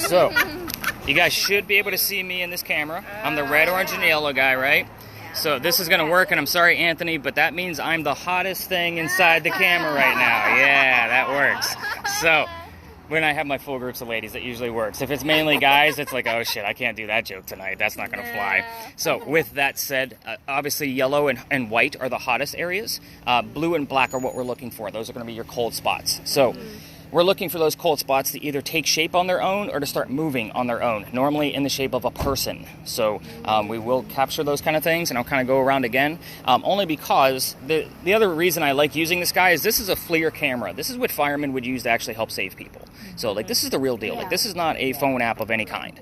So, you guys should be able to see me in this camera. I'm the red, orange, and yellow guy, right? So this is going to work, and I'm sorry, Anthony, but that means I'm the hottest thing inside the camera right now. Yeah, that works. So when I have my full groups of ladies, it usually works. If it's mainly guys, it's like, oh shit, I can't do that joke tonight. That's not going to fly. So with that said, obviously yellow and white are the hottest areas. Blue and black are what we're looking for. Those are going to be your cold spots. So we're looking for those cold spots to either take shape on their own or to start moving on their own, normally in the shape of a person. So we will capture those kind of things, and I'll kind of go around again, only because the other reason I like using this guy is this is a FLIR camera. This is what firemen would use to actually help save people. So like this is the real deal. Like this is not a phone app of any kind.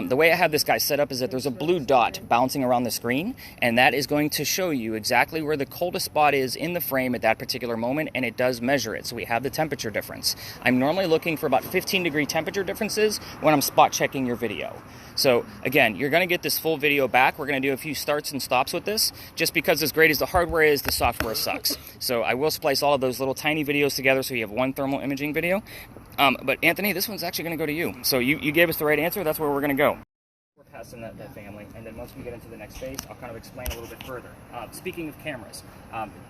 The way I have this guy set up is that there's a blue dot bouncing around the screen, and that is going to show you exactly where the coldest spot is in the frame at that particular moment, and it does measure it. So we have the temperature difference. I'm normally looking for about 15-degree temperature differences when I'm spot checking your video. So again, you're going to get this full video back. We're going to do a few starts and stops with this, just because as great as the hardware is, the software sucks. So I will splice all of those little tiny videos together so you have one thermal imaging video. But Anthony, this one's actually going to go to you. So you gave us the right answer. That's where we're going to go. We're passing that family, and then once we get into the next phase, I'll kind of explain a little bit further. Speaking of cameras,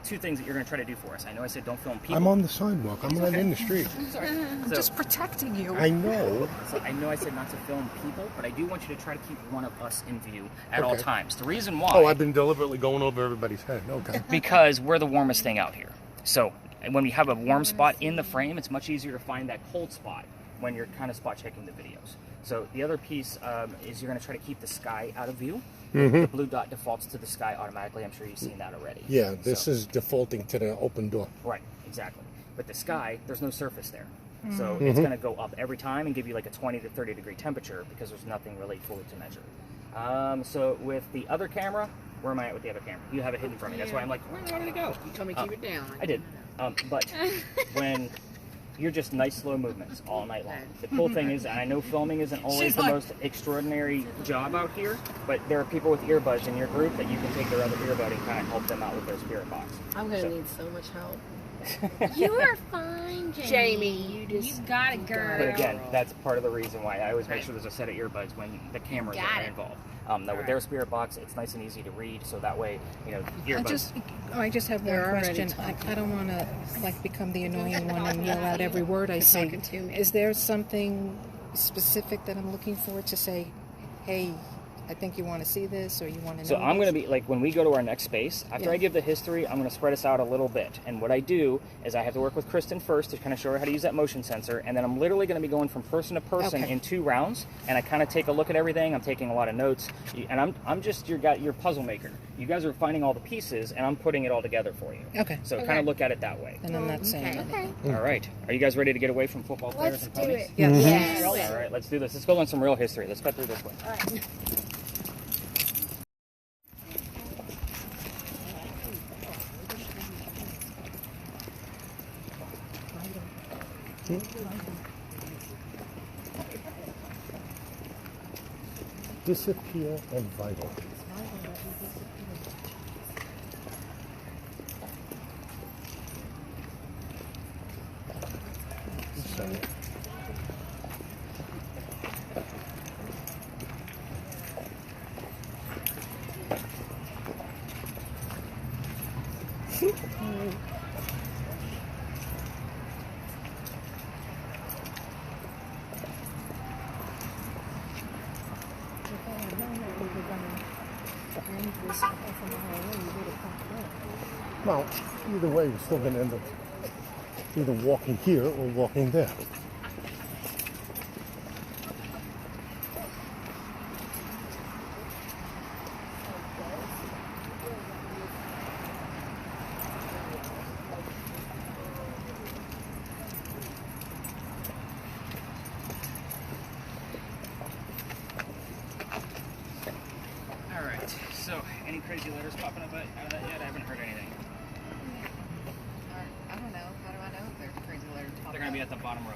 two things that you're going to try to do for us. I know I said don't film people. I'm on the sidewalk. I'm not in the street. Sorry. I'm just protecting you. I know. So I know I said not to film people, but I do want you to try to keep one of us in view at all times. The reason why... Oh, I've been deliberately going over everybody's head. Okay. Because we're the warmest thing out here. So when we have a warm spot in the frame, it's much easier to find that cold spot when you're kind of spot checking the videos. So the other piece is you're going to try to keep the sky out of view. The blue dot defaults to the sky automatically. I'm sure you've seen that already. Yeah, this is defaulting to the open door. Right, exactly. But the sky, there's no surface there. So it's going to go up every time and give you like a 20 to 30 degree temperature because there's nothing really fully to measure. So with the other camera, where am I at with the other camera? You have it hidden from me. That's why I'm like, where did it go? You told me to keep it down. I did. But when... You're just nice, slow movements all night long. The cool thing is, and I know filming isn't always the most extraordinary job out here, but there are people with earbuds in your group that you can take their other earbud and kind of help them out with their spirit box. I'm going to need so much help. You are fine, Jamie. You got it, girl. But again, that's part of the reason why I always make sure there's a set of earbuds when the cameras are involved. Now with their spirit box, it's nice and easy to read, so that way, you know, earbuds. I just have one question. I don't want to like become the annoying one and yell out every word I say. Is there something specific that I'm looking for to say, hey, I think you want to see this, or you want to know? So I'm going to be, like, when we go to our next space, after I give the history, I'm going to spread us out a little bit. And what I do is I have to work with KRISTEN first to kind of show her how to use that motion sensor, and then I'm literally going to be going from person to person in 2 rounds, and I kind of take a look at everything. I'm taking a lot of notes, and I'm just your puzzle maker. You guys are finding all the pieces, and I'm putting it all together for you. Okay. So kind of look at it that way. And I'm not saying anything. All right. Are you guys ready to get away from football players and ponies? Let's do Yeah. Yes. All right, let's do this. Let's go on some real history. Let's cut through this one. All right. Disappear and vital. Well, either way, we're still going to end up either walking here or walking there. All right. So, any crazy letters popping up out of that yet? I haven't heard anything. I don't know. How do I know if there's crazy letters? They're going to be at the bottom row.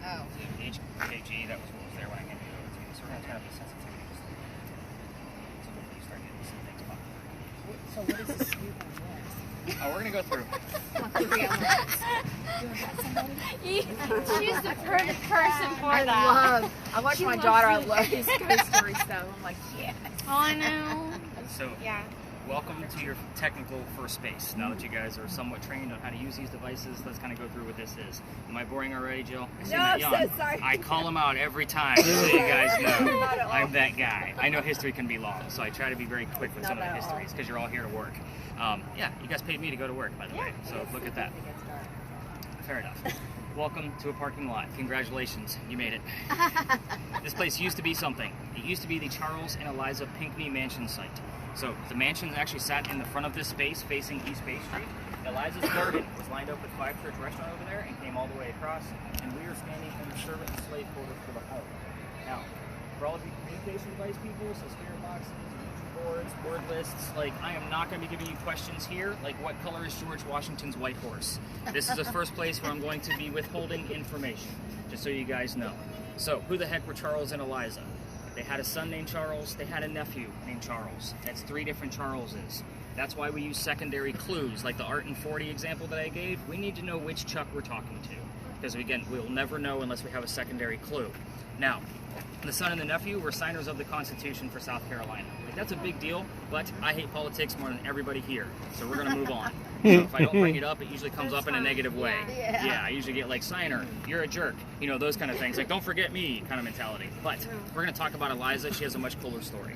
Oh. So HKG, that was what was there when I handed it over to you. So we're going to turn up the sensitivity just a little bit. So hopefully you start getting some things popping. So what is this? Oh, we're going to go through. She's the perfect person for that. I watch She my loves daughter. I it. love these ghost story stuff. I'm like, yeah. Oh, I know. So, Yeah. welcome to your technical first space. Now that you guys are somewhat trained on how to use these devices, let's kind of go through what this is. Am I boring already, Jill? I see that yawn. sorry. I call them out every time, so you guys know I'm that guy. I know history can be long, so I try to be very quick with some of the histories because you're all here to work. Yeah, you guys paid me to go to work, by the way, so look at that. Fair enough. Welcome to a parking lot. Congratulations, you made it. This place used to be something. It used to be the Charles and Eliza Pinckney Mansion site. So the mansion actually sat in the front of this space facing East Bay Street. Eliza's garden was lined up with Five Church Restaurant over there and came all the way across. And we are standing in the servant and slave quarters for the home. Now, for all of you communication device people, so spirit boxes, boards, word lists, like I am not going to be giving you questions here, like what color is George Washington's white horse? This is the first place where I'm going to be withholding information, just so you guys know. So, who the heck were Charles and Eliza? They had a son named Charles, they had a nephew named Charles. That's 3 different Charleses. That's why we use secondary clues, like the Art and 40 example that I gave. We need to know which Chuck we're talking to, because again, we'll never know unless we have a secondary clue. Now, the son and the nephew were signers of the Constitution for South Carolina. Like, that's a big deal, but I hate politics more than everybody here, so we're going to move on. So if I don't bring it up, it usually comes up in a negative way. Yeah, I usually get like, signer, you're a jerk, you know, those kind of things. Like, don't forget me kind of mentality. But we're going to talk about Eliza. She has a much cooler story.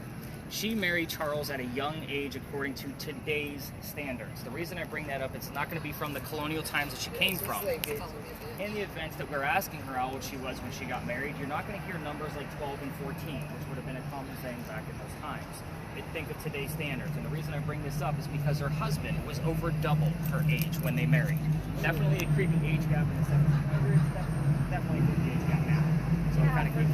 She married Charles at a young age according to today's standards. The reason I bring that up, it's not going to be from the colonial times that she came from. In the event that we're asking her how old she was when she got married, you're not going to hear numbers like 12 and 14, which would have been a common thing back in those times. Think of today's standards. And the reason I bring this up is because her husband was over double her age when they married. Definitely a creepy age gap in the 1700s, definitely a creepy age gap now. So kind of keep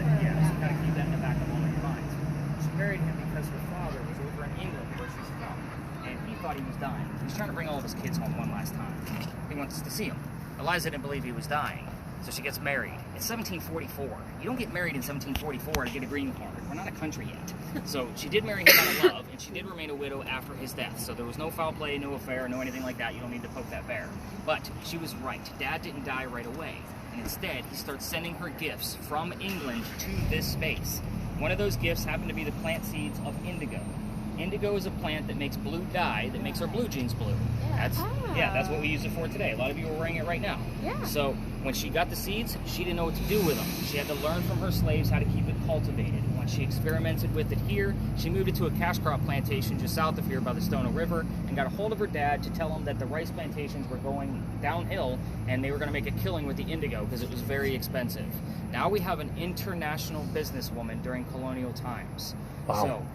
that in the back of all your minds. She married him because her father was over in England where she's from, and he thought he was dying. He's trying to bring all of his kids home one last time. He wants to see them. Eliza didn't believe he was dying, so she gets married. It's 1744. You don't get married in 1744 to get a green card. We're not a country yet. So she did marry him out of love, and she did remain a widow after his death. So there was no foul play, no affair, no anything like that. You don't need to poke that bear. But she was right. Dad didn't die right away. And instead, he starts sending her gifts from England to this space. One of those gifts happened to be the plant seeds of indigo. Indigo is a plant that makes blue dye that makes our blue jeans blue. That's what we use it for today. A lot of you are wearing it right now. Yeah. So when she got the seeds, she didn't know what to do with them. She had to learn from her slaves how to keep it cultivated. Once she experimented with it here, she moved it to a cash crop plantation just south of here by the Stono River and got a hold of her dad to tell him that the rice plantations were going downhill and they were going to make a killing with the indigo because it was very expensive. Now we have an international businesswoman during colonial times. Wow. So,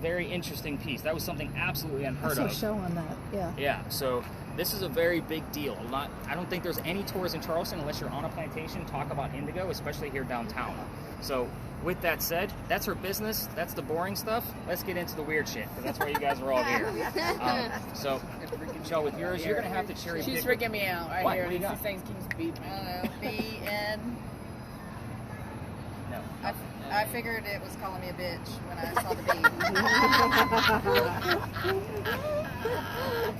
very interesting piece. That was something absolutely unheard of. I saw a show on that, yeah. Yeah, so this is a very big deal. I don't think there's any tours in Charleston unless you're on a plantation talk about indigo, especially here downtown. So with that said, that's her business. That's the boring stuff. Let's get into the weird shit, because that's why you guys are all here. So, Michelle, with yours, you're going to have to cherry pick. She's freaking me out right What? here. What do you These got? things keeps beating me. I don't know. B-N. No. I figured it was calling me a bitch when I saw the B.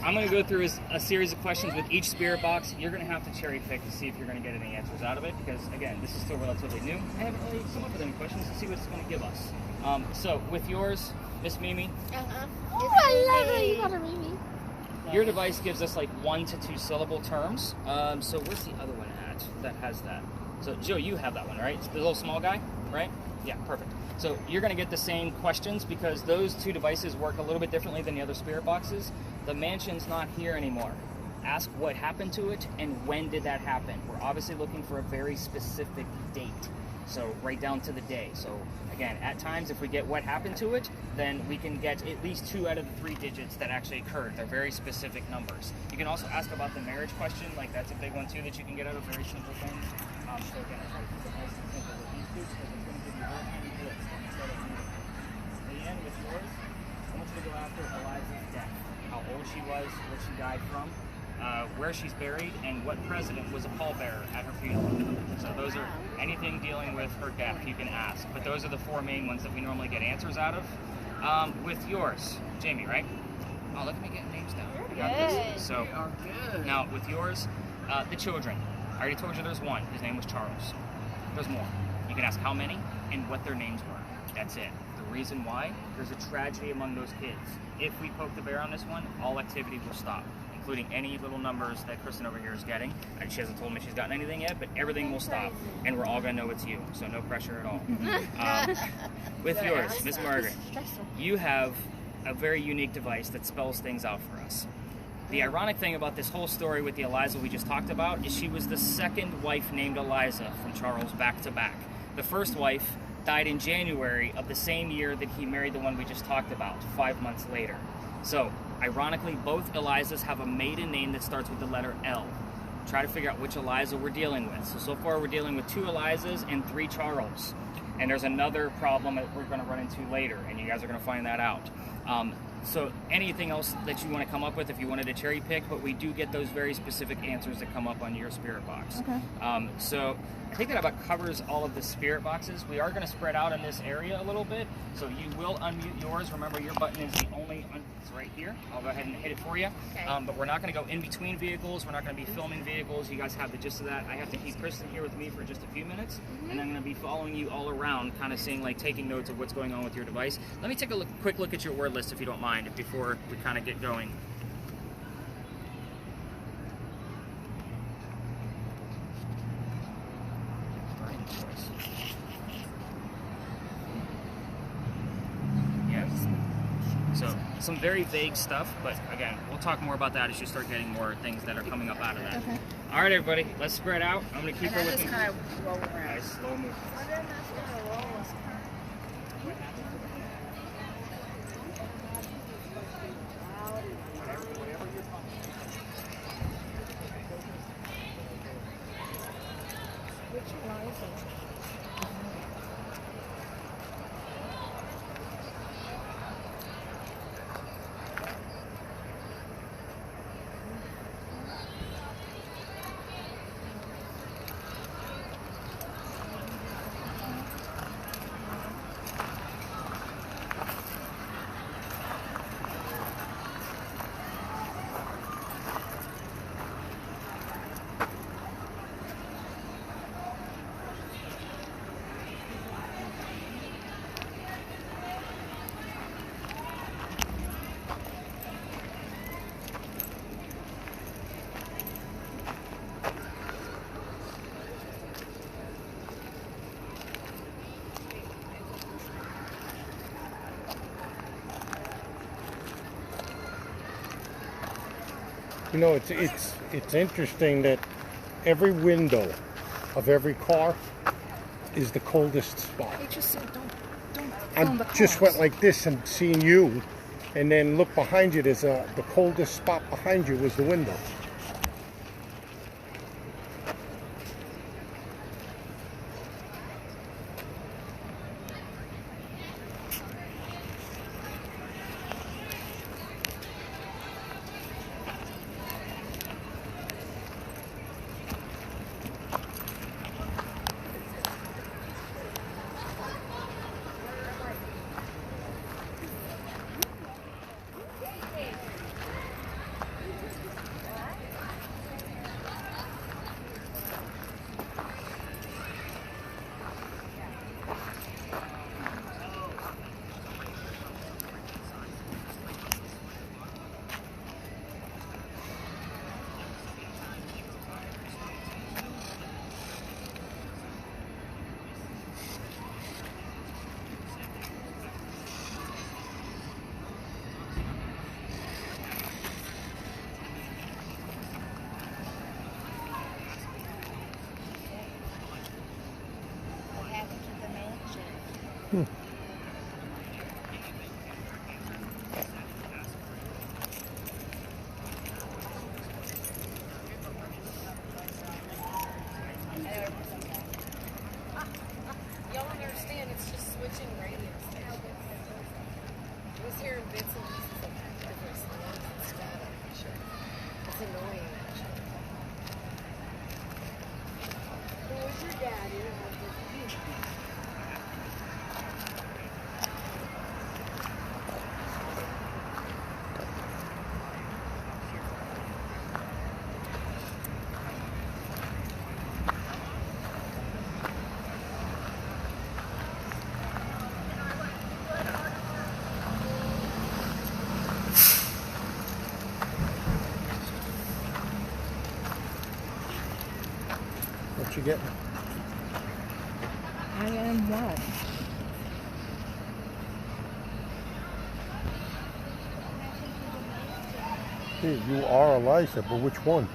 I'm going to go through a series of questions with each spirit box. You're going to have to cherry pick to see if you're going to get any answers out of it, because, again, this is still relatively new. I haven't really come up with any questions to see what it's going to give us. So, with yours, Miss Mimi, Oh, I love it. You got a Mimi. your device gives us like 1 to 2 syllable terms. So, where's the other one at that has that? So, Joe, you have that one, right? It's the little small guy, right? Yeah, perfect. So you're going to get the same questions because those 2 devices work a little bit differently than the other spirit boxes. The mansion's not here anymore. Ask what happened to it and when did that happen. We're obviously looking for a very specific date. So right down to the day. So again, at times if we get what happened to it, then we can get at least 2 out of the 3 digits that actually occurred. They're very specific numbers. You can also ask about the marriage question. Like that's a big one too that you can get out of very simple things. So again, I try to keep it nice and simple with these 2 because it's going to give you a whole handy list instead of moving. Leanne, with yours, I want you to go after Eliza's death. How old she was, where she died from, where she's buried, and what president was a pallbearer at her funeral. So those are anything dealing with her death you can ask. But those are the 4 main ones that we normally get answers out of. With yours, Jamie, right? Oh, let me get names down. I got this. So They are good. now with yours, The children. I already told you there's one. His name was Charles. There's more. You can ask how many and what their names were. That's it. The reason why, there's a tragedy among those kids. If we poke the bear on this one, all activity will stop, including any little numbers that Kristen over here is getting. And she hasn't told me she's gotten anything yet, but everything will stop, and we're all gonna know it's you, so no pressure at all. With yours, Miss Margaret, you have a very unique device that spells things out for us. The ironic thing about this whole story with the Eliza we just talked about is she was the second wife named Eliza from Charles back to back. The first wife died in January of the same year that he married the one we just talked about, 5 months later. So, ironically, both Elizas have a maiden name that starts with the letter L. Try to figure out which Eliza we're dealing with. So far we're dealing with 2 Elizas and 3 Charles. And there's another problem that we're going to run into later, and you guys are going to find that out. So anything else that you want to come up with if you wanted to cherry pick, but we do get those very specific answers that come up on your spirit box. Okay. So I think that about covers all of the spirit boxes. We are going to spread out in this area a little bit, so you will unmute yours. Remember, your button is the only, it's right here. I'll go ahead and hit it for you. Okay. But we're not going to go in between vehicles. We're not going to be filming vehicles. You guys have the gist of that. I have to keep Kristen here with me for just a few minutes, and I'm going to be following you all around, kind of seeing, like, taking notes of what's going on with your device. Let me take a quick look at your word list, if you don't mind, before we kind of get going. Yes. So some very vague stuff, but again, we'll talk more about that as you start getting more things that are coming up out of that. Okay. All right, everybody, let's spread out. I'm going to keep her with me. Just kind of roll around. Nice, slow move. You know, it's interesting that every window of every car is the coldest spot. I just said don't I just went like this and seeing you, and then look behind you. There's the coldest spot behind you was the window. Y'all understand, it's just switching radios. I was hearing bits and pieces of different sounds and static. It's annoying, actually. Who was your dad? getting? I am what? Hey, you are Elijah, but which one?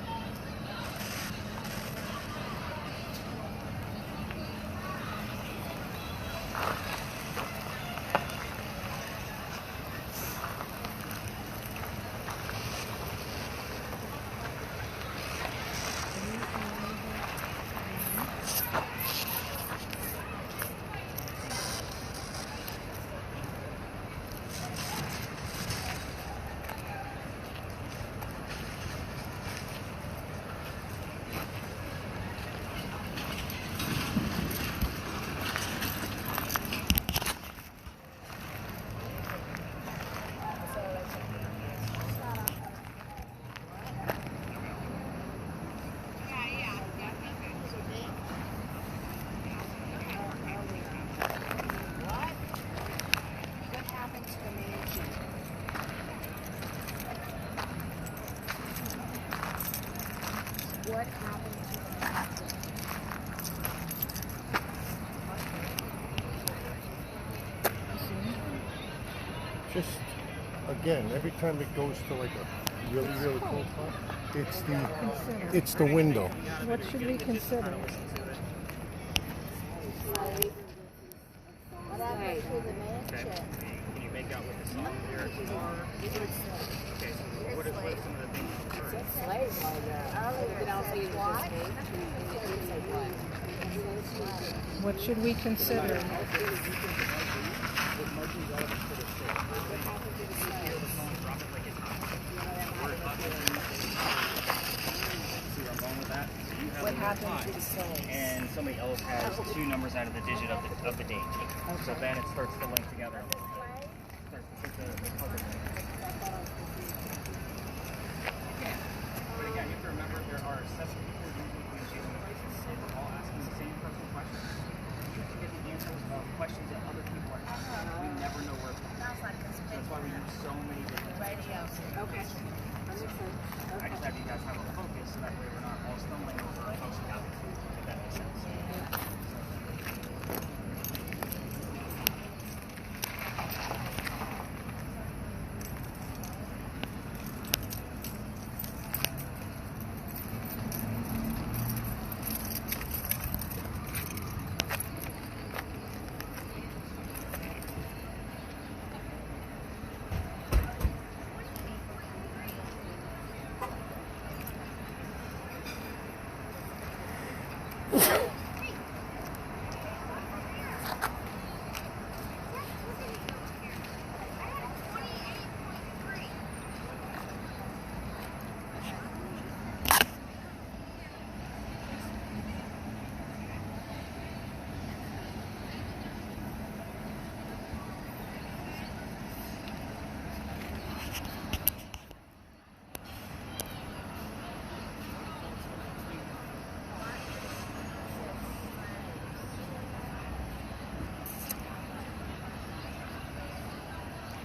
What happened to Just, again, every time it goes to like a really, really cold part, it's the window. What should we consider? what happened to the mansion? Can you make out what the song lyrics are? Okay, so what are some of the things you've heard? What should we consider? What happened to the slaves? And somebody else has two numbers out of the digit of the date. So then it starts to link together. Starts to put the puzzle together. Yeah. But again, you have to remember there are 7 people using communication devices, so we're all asking the same personal questions. You have to get the answers of questions that other people are asking. We never know where it's coming from. So that's why we use so many different radios. Okay. Understood. I just have you guys have a focus so that way we're not all stumbling over our functionality. If that makes sense.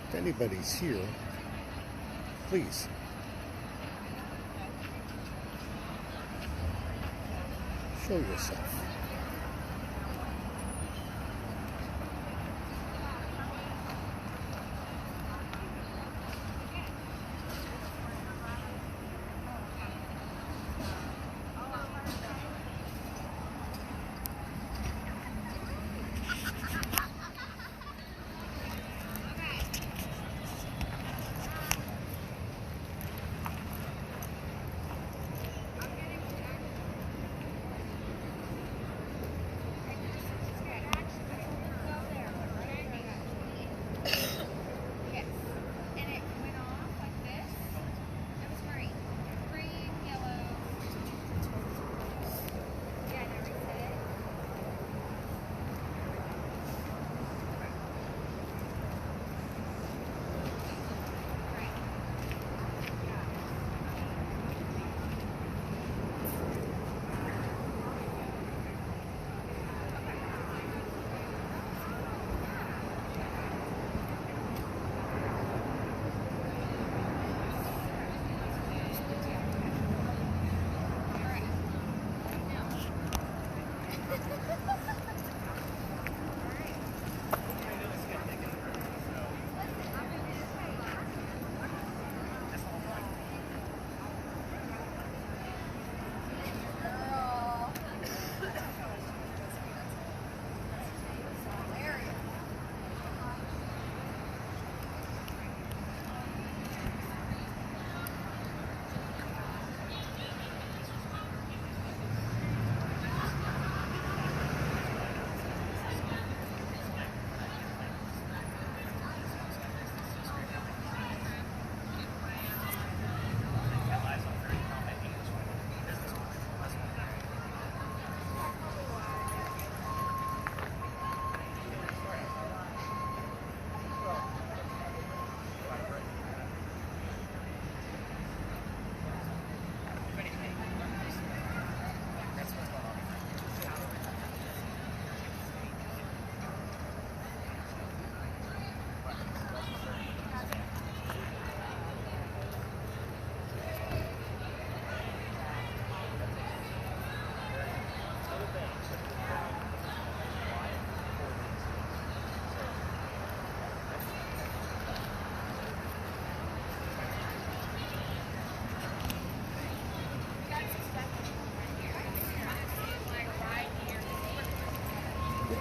If anybody's here, please. Show yourself.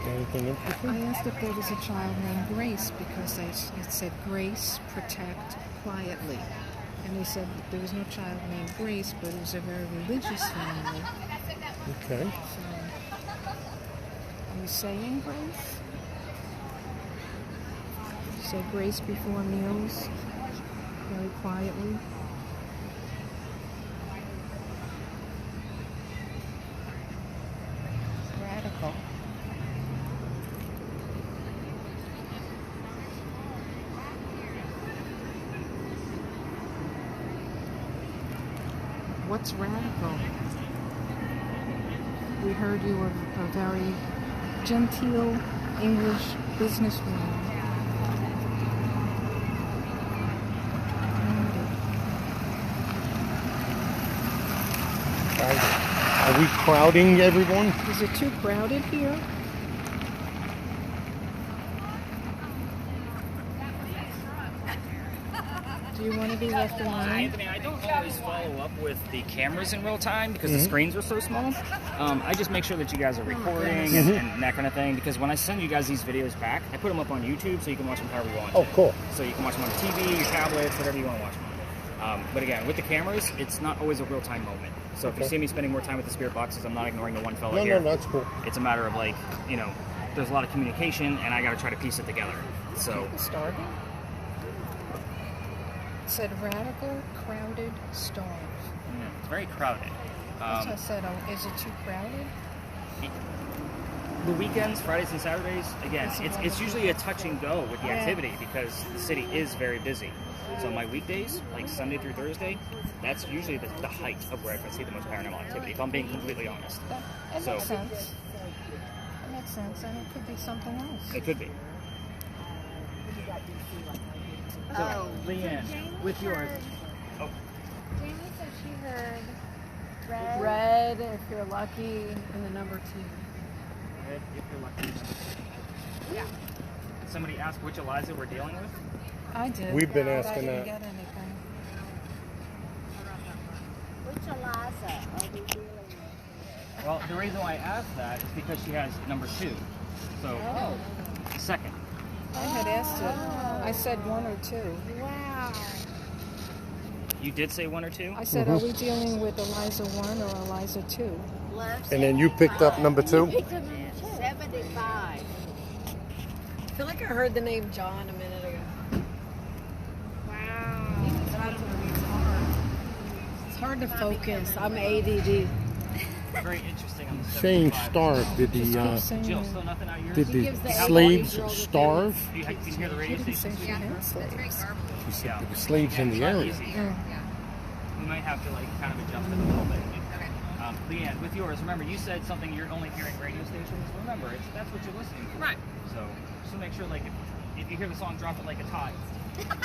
Anything interesting? I asked if there was a child named Grace because it said Grace, protect, quietly. And they said that there was no child named Grace, but it was a very religious family. Okay. So, are you saying grace? Say grace before meals, very quietly. Radical. What's radical? We heard you were a very genteel English businesswoman. Are we crowding everyone? Is it too crowded here? Do you want to be left alone? Anthony, I don't always follow up with the cameras in real time because the screens are so small. I just make sure that you guys are recording and that kind of thing, because when I send you guys these videos back, I put them up on YouTube so you can watch them however you want. Oh, cool. So you can watch them on the TV, your tablets, whatever you want to watch them on. But again, with the cameras, it's not always a real-time moment. So if you see me spending more time with the spirit boxes, I'm not ignoring the one fella here. No, that's cool. It's a matter of, like, you know, there's a lot of communication, and I got to try to piece it together. So Starving? It said radical, crowded, starved. it's very crowded. That's what I said. Oh, is it too crowded? The weekends, Fridays and Saturdays, again, it's usually a touch and go with the activity because the city is very busy. So my weekdays, like Sunday through Thursday, that's usually the height of where I can see the most paranormal activity, if I'm being completely honest. That makes sense. That makes sense, and it could be something else. It could be. So, Leanne, with yours. Oh, Jamie said she heard Red, if you're lucky, and the number 2. Red, if you're lucky. Yeah. Did somebody ask which Eliza we're dealing with? I did. We've been but asking I didn't that. get anything. Which Eliza are we dealing with? Well, the reason why I asked that is because she has number 2. So, second. I had asked it. I said 1 or 2. Wow. You did say 1 or 2? I said, are we dealing with Eliza 1 or Eliza 2? And then you picked up number 2? 75. I feel like I heard the name John a minute ago. Wow. It's hard to focus. I'm ADD. Very interesting on the Saying 75. starve, did Keep the saying Jill, it. still nothing out of yours? did He the gives the slaves elderly girl the starve? You can hear the radio She didn't say station? she had slaves. She said Yeah. there were slaves in It's the not area. easy. Yeah. We might have to like kind of adjust it a little bit. Leanne, with yours, remember you said something you're only hearing radio stations. Remember, that's what you're listening to. Right. So just to make sure, like, if you hear the song "Drop It Like It's Hot,"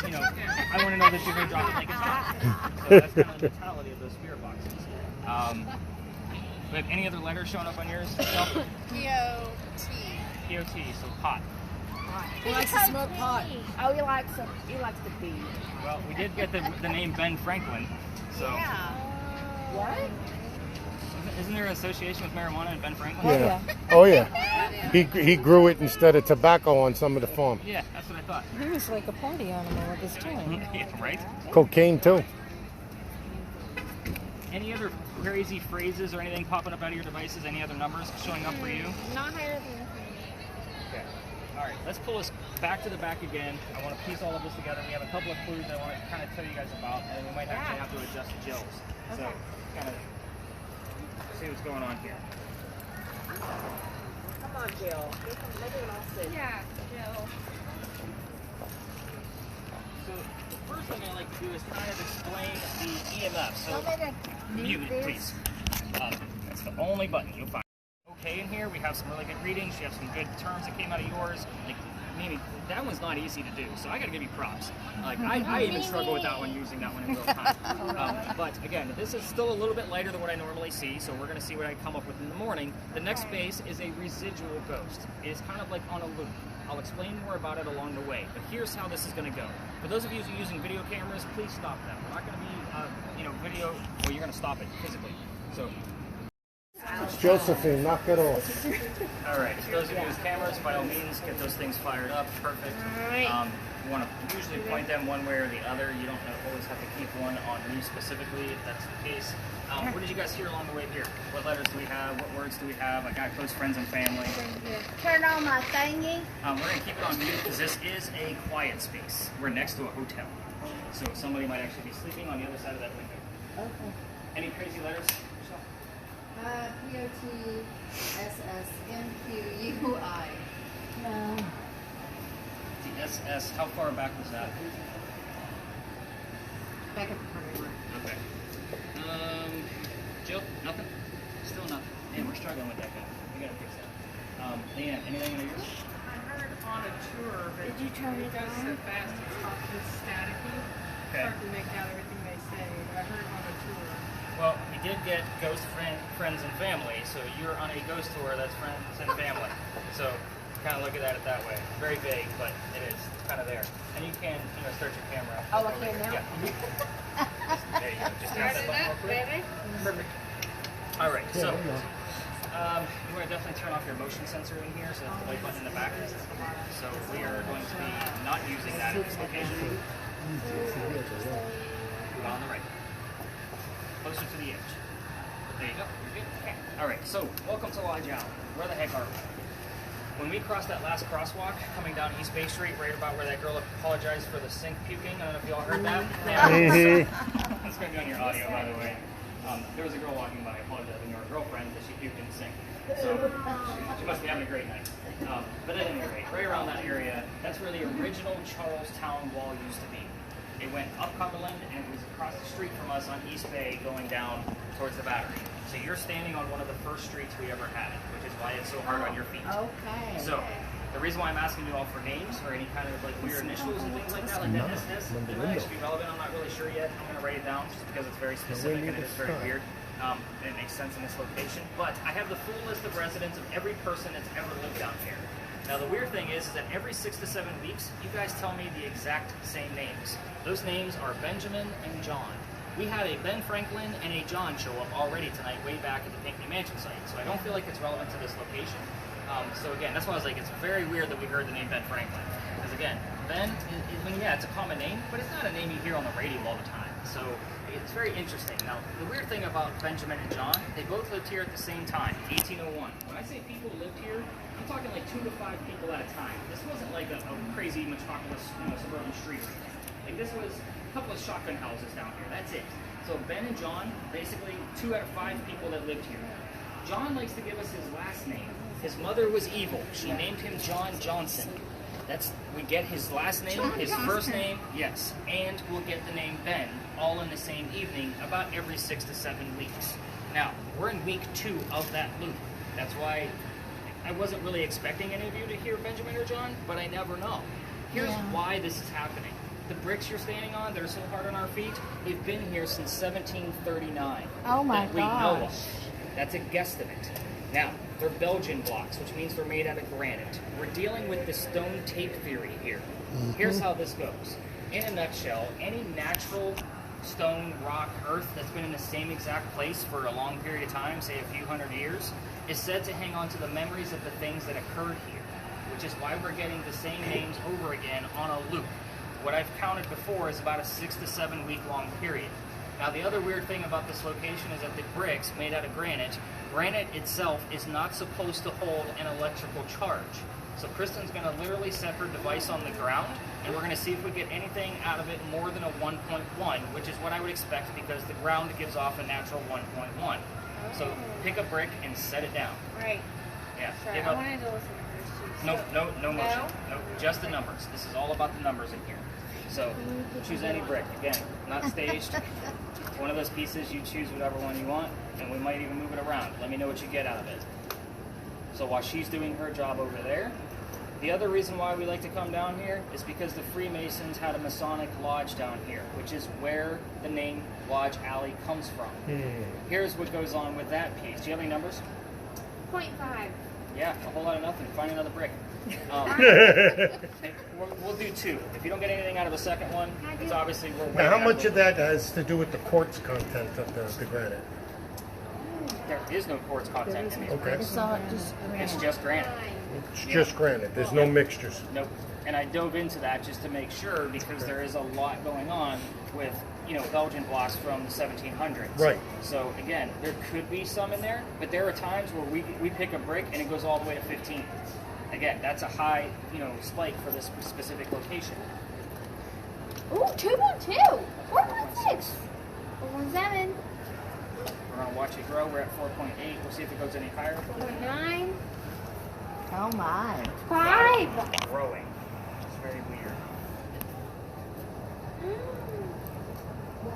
you know, I want to know that you heard "Drop It Like It's Hot." So that's kind of the mentality of those spirit boxes. But any other letters showing up on yours? No? P-O-T. P-O-T, so pot. He likes to smoke pot. Oh, he likes the beat. Well, we did get the name Ben Franklin. So What? isn't there an association with marijuana and Ben Franklin? Yeah. Oh, yeah. He grew it instead of tobacco on some of the farm. Yeah, that's what I thought. He was like a party animal at this time. Yeah, right? Cocaine, too. Any other crazy phrases or anything popping up out of your devices? Any other numbers showing up for you? Not higher than Okay. All right, let's pull this back to the back again. I want to piece all of this together. We have a couple of clues I want to kind of tell you guys about, and we might actually have to adjust Jill's. So, kind of see what's going on here. Come on, Jill. Make it all sit. Yeah, Jill. So, the first thing I like to do is kind of explain the EMF. So, Tell me to mute it, please. That's the only button you'll find. Okay, in here we have some really good readings. You have some good terms that came out of yours. Like, Mimi, that one's not easy to do, so I gotta give you props. Like, I even struggle with that one, using that one in real time. But again, this is still a little bit lighter than what I normally see, so we're gonna see what I come up with in the morning. The next base is a residual ghost. It is kind of like on a loop. I'll explain more about it along the way, but here's how this is gonna go. For those of you who are using video cameras, please stop that. We're not gonna be, video, well, you're gonna stop it physically. So, Josephine, knock it off. All right, so those of you with cameras, by all means, get those things fired up. Perfect. You want to usually point them one way or the other. You don't always have to keep one on me specifically if that's the case. What did you guys hear along the way here? What letters do we have? What words do we have? I got close friends and family. Turn on my thingy. We're going to keep it on mute because this is a quiet space. We're next to a hotel. So somebody might actually be sleeping on the other side of that window. Okay. Any crazy letters? POTSSMQUI. No. The SS, how far back was that? Back at the primary one. Okay. Jill, nothing? Still nothing. Man, we're struggling with that guy. We gotta fix that. Leanne, anything in yours? I heard on a tour, but Did you turn it goes so on? fast it's talking staticky. It's Okay. hard to make out everything they say. I heard on a tour. Well, we did get ghost friends and family, so you're on a ghost tour that's friends and family. So kind of look at it that way. Very vague, but it is kind of there. And you can, start your camera. Oh, I can now? Yeah. There you go. Just tap that button real quick. Perfect. All right, so you want to definitely turn off your motion sensor in here, so that's the white button in the back. So we are going to be not using that at this location. On the right. Closer to the edge. There you go. You're good. Okay. All right. So, welcome to Lodge Alley. Where the heck are we? When we crossed that last crosswalk coming down East Bay Street, right about where that girl apologized for the sink puking, I don't know if you all heard that. Yeah. That's going to be on your audio, by the way. There was a girl walking by apologizing to her girlfriend that she puked in the sink. So she must be having a great night. But at any rate, right around that area, that's where the original Charlestown Wall used to be. It went up Cumberland and it was across the street from us on East Bay going down towards the Battery. So you're standing on one of the first streets we ever had, which is why it's so hard on your feet. Okay. So the reason why I'm asking you all for names or any kind of like weird initials and things like that, like that SS, it might actually be relevant. I'm not really sure yet. I'm going to write it down just because it's very specific and it is very weird. It makes sense in this location. But I have the full list of residents of every person that's ever lived down here. Now the weird thing is that every 6 to 7 weeks, you guys tell me the exact same names. Those names are Benjamin and John. We had a Ben Franklin and a John show up already tonight, way back at the Pinckney Mansion site. So I don't feel like it's relevant to this location. So again, that's why I was like, it's very weird that we heard the name Ben Franklin. Because again, Ben, it's a common name, but it's not a name you hear on the radio all the time. So it's very interesting. Now, the weird thing about Benjamin and John, they both lived here at the same time, 1801. When I say people lived here, I'm talking like 2 to 5 people at a time. This wasn't like a crazy metropolis, suburban street. Like this was a couple of shotgun houses down here. That's it. So Ben and John, basically 2 out of 5 people that lived here. John likes to give us his last name. His mother was evil. She named him John Johnson. We get his last name, his first name, yes, and we'll get the name Ben all in the same evening about every 6 to 7 weeks. Now, we're in week 2 of that loop. That's why I wasn't really expecting any of you to hear Benjamin or John, but I never know. Here's why this is happening. The bricks you're standing on, that are so hard on our feet, they've been here since 1739. Oh my that we know gosh. of. That's a guesstimate. Now, they're Belgian blocks, which means they're made out of granite. We're dealing with the stone tape theory here. Here's how this goes. In a nutshell, any natural stone, rock, earth that's been in the same exact place for a long period of time, say a few hundred years, is said to hang on to the memories of the things that occurred here, which is why we're getting the same names over again on a loop. What I've counted before is about a 6 to 7 week long period. Now, the other weird thing about this location is that the bricks made out of granite itself is not supposed to hold an electrical charge. So Kristen's going to literally set her device on the ground, and we're going to see if we get anything out of it more than a 1.1, which is what I would expect because the ground gives off a natural 1.1. So pick a brick and set it down. Right. Yeah. Sorry, I wanted to listen to first. No motion. No, just the numbers. This is all about the numbers in here. So choose any brick. Again, not staged. One of those pieces, you choose whatever one you want, and we might even move it around. Let me know what you get out of it. So while she's doing her job over there, the other reason why we like to come down here is because the Freemasons had a Masonic lodge down here, which is where the name Lodge Alley comes from. Here's what goes on with that piece. Do you have any numbers? 0.5. Yeah, a whole lot of nothing. Find another brick. We'll do 2. If you don't get anything out of the second one, it's obviously we're way Now, how out much of of that has to do with the quartz content of the granite? There is no quartz content in these Okay. bricks. It's just granite. It's just granite. There's no mixtures. Nope. And I dove into that just to make sure because there is a lot going on with, Belgian blocks from the 1700s. Right. So again, there could be some in there, but there are times where we pick a brick and it goes all the way to 15. Again, that's a high, spike for this specific location. Ooh, 212. 4.6. 4.7. We're gonna watch it grow. We're at 4.8. We'll see if it goes any higher. 4.9. Oh my. 5. Growing. It's very weird.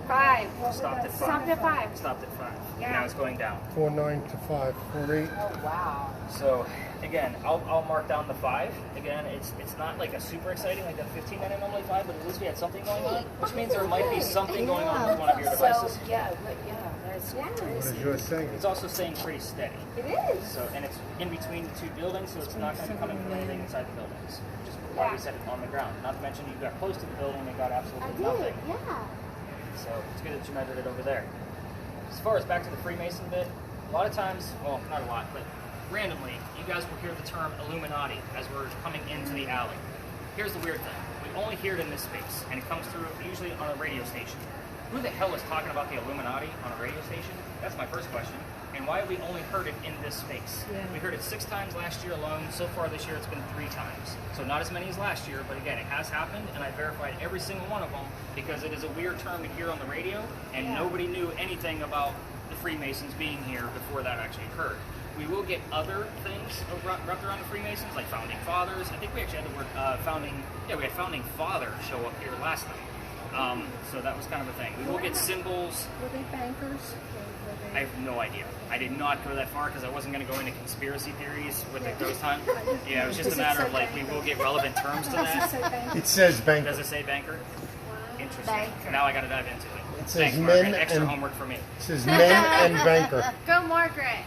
5. Stopped at 5. Stopped at 5. Stopped at 5. Yeah. Now it's going down. 4.9 to 5, 4.8. Oh wow. So again, I'll mark down the 5. Again, it's not like a super exciting like the 15 that I normally find, but at least we had something going on, which means there might be something going on with one of your devices. So, that's What is yours saying? It's also staying pretty steady. It is. So and it's in between the two buildings, so it's not going to be coming from anything inside the buildings. Just why we set it on the ground. Not to mention you got close to the building and got absolutely nothing. Yeah. So it's good that you measured it over there. As far as back to the Freemason bit, a lot of times, well, not a lot, but randomly, you guys will hear the term Illuminati as we're coming into the alley. Here's the weird thing. We only hear it in this space, and it comes through usually on a radio station. Who the hell is talking about the Illuminati on a radio station? That's my first question. And why have we only heard it in this space? Yeah. We heard it 6 times last year alone. So far this year it's been 3 times. So not as many as last year, but again, it has happened, and I verified every single one of them because it is a weird term to hear on the radio, and nobody knew anything about the Freemasons being here before that actually occurred. We will get other things wrapped around the Freemasons, like founding fathers. I think we actually had the word we had founding father show up here last night. So that was kind of a thing. We will get symbols. Were they bankers? I have no idea. I did not go that far because I wasn't going to go into conspiracy theories with the ghost hunt. Yeah, it was just a matter of like we will get relevant terms to that. It says banker. Does it say banker? Interesting. Banker. Now I got to dive into it. It says Thanks, men Margaret. Extra and- homework for me. It says men and banker. Go, Margaret.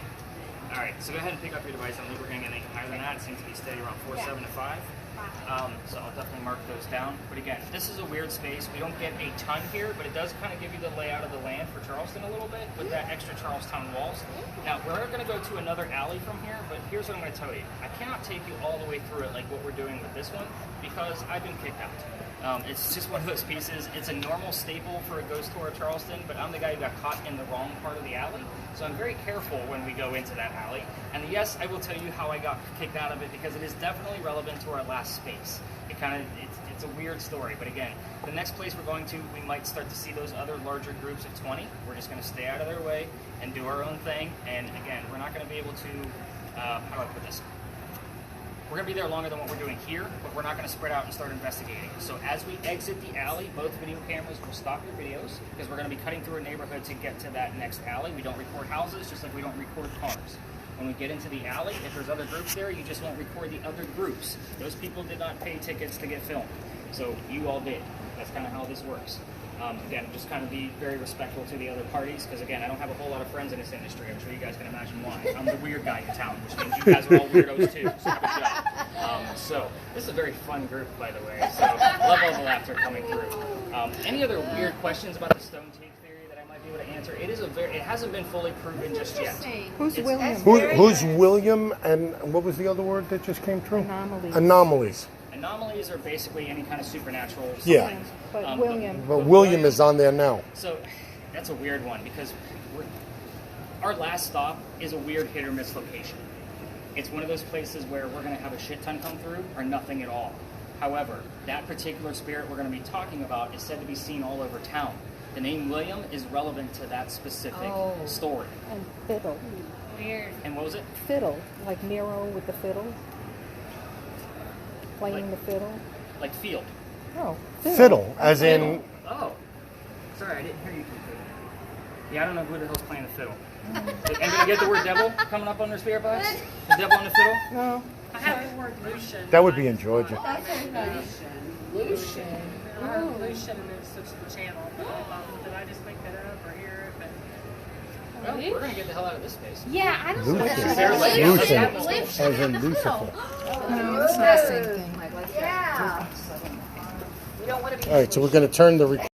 All right, so go ahead and pick up your device. I don't think we're going to get anything higher than that. It seems to be steady around 4.7 to 5. So I'll definitely mark those down. But again, this is a weird space. We don't get a ton here, but it does kind of give you the layout of the land for Charleston a little bit with that extra Charlestown walls. Now, we're going to go to another alley from here, but here's what I'm going to tell you. I cannot take you all the way through it like what we're doing with this one because I've been kicked out. It's just one of those pieces. It's a normal staple for a ghost tour of Charleston, but I'm the guy who got caught in the wrong part of the alley. So I'm very careful when we go into that alley. And yes, I will tell you how I got kicked out of it because it is definitely relevant to our last space. It's a weird story, but again, the next place we're going to, we might start to see those other larger groups of 20. We're just going to stay out of their way and do our own thing. And again, we're not going to be able to, how do I put this? We're going to be there longer than what we're doing here, but we're not going to spread out and start investigating. So as we exit the alley, both video cameras will stop your videos because we're going to be cutting through a neighborhood to get to that next alley. We don't record houses, just like we don't record cars. When we get into the alley, if there's other groups there, you just won't record the other groups. Those people did not pay tickets to get filmed. So you all did. That's kind of how this works. Again, just kind of be very respectful to the other parties because, again, I don't have a whole lot of friends in this industry. I'm sure you guys can imagine why. I'm the weird guy in town, which means you guys are all weirdos too. So have a job. So this is a very fun group, by the way. So love all the laughter coming through. Any other weird questions about the stone tape theory that I might be able to answer? It hasn't been fully proven just yet. Who's William? Who's William and what was the other word that just came through? Anomalies. Anomalies. Anomalies are basically any kind of supernatural. Yeah. But William. But William is on there now. So that's a weird one because our last stop is a weird hit or miss location. It's one of those places where we're going to have a shit ton come through or nothing at all. However, that particular spirit we're going to be talking about is said to be seen all over town. The name William is relevant to that specific story. And fiddle. Weird. And what was it? Fiddle. Like Nero with the fiddle. Playing the fiddle. Like field. Oh. Fiddle, as in. Oh. Sorry, I didn't hear you completely. Yeah, I don't know who the hell's playing the fiddle. Anybody get the word devil coming up on their spirit box? The devil on the fiddle? No. I have the word Lucian. That would be in Georgia. Lucian. I heard Lucian and it's such the channel. Did I just make that up or hear it? But Well, we're going to get the hell out of this space. Yeah, I don't know. Lucian. Lucian, as in Lucifer. No, it's not the same thing. Yeah. We don't want to be. All right, so we're going to turn the.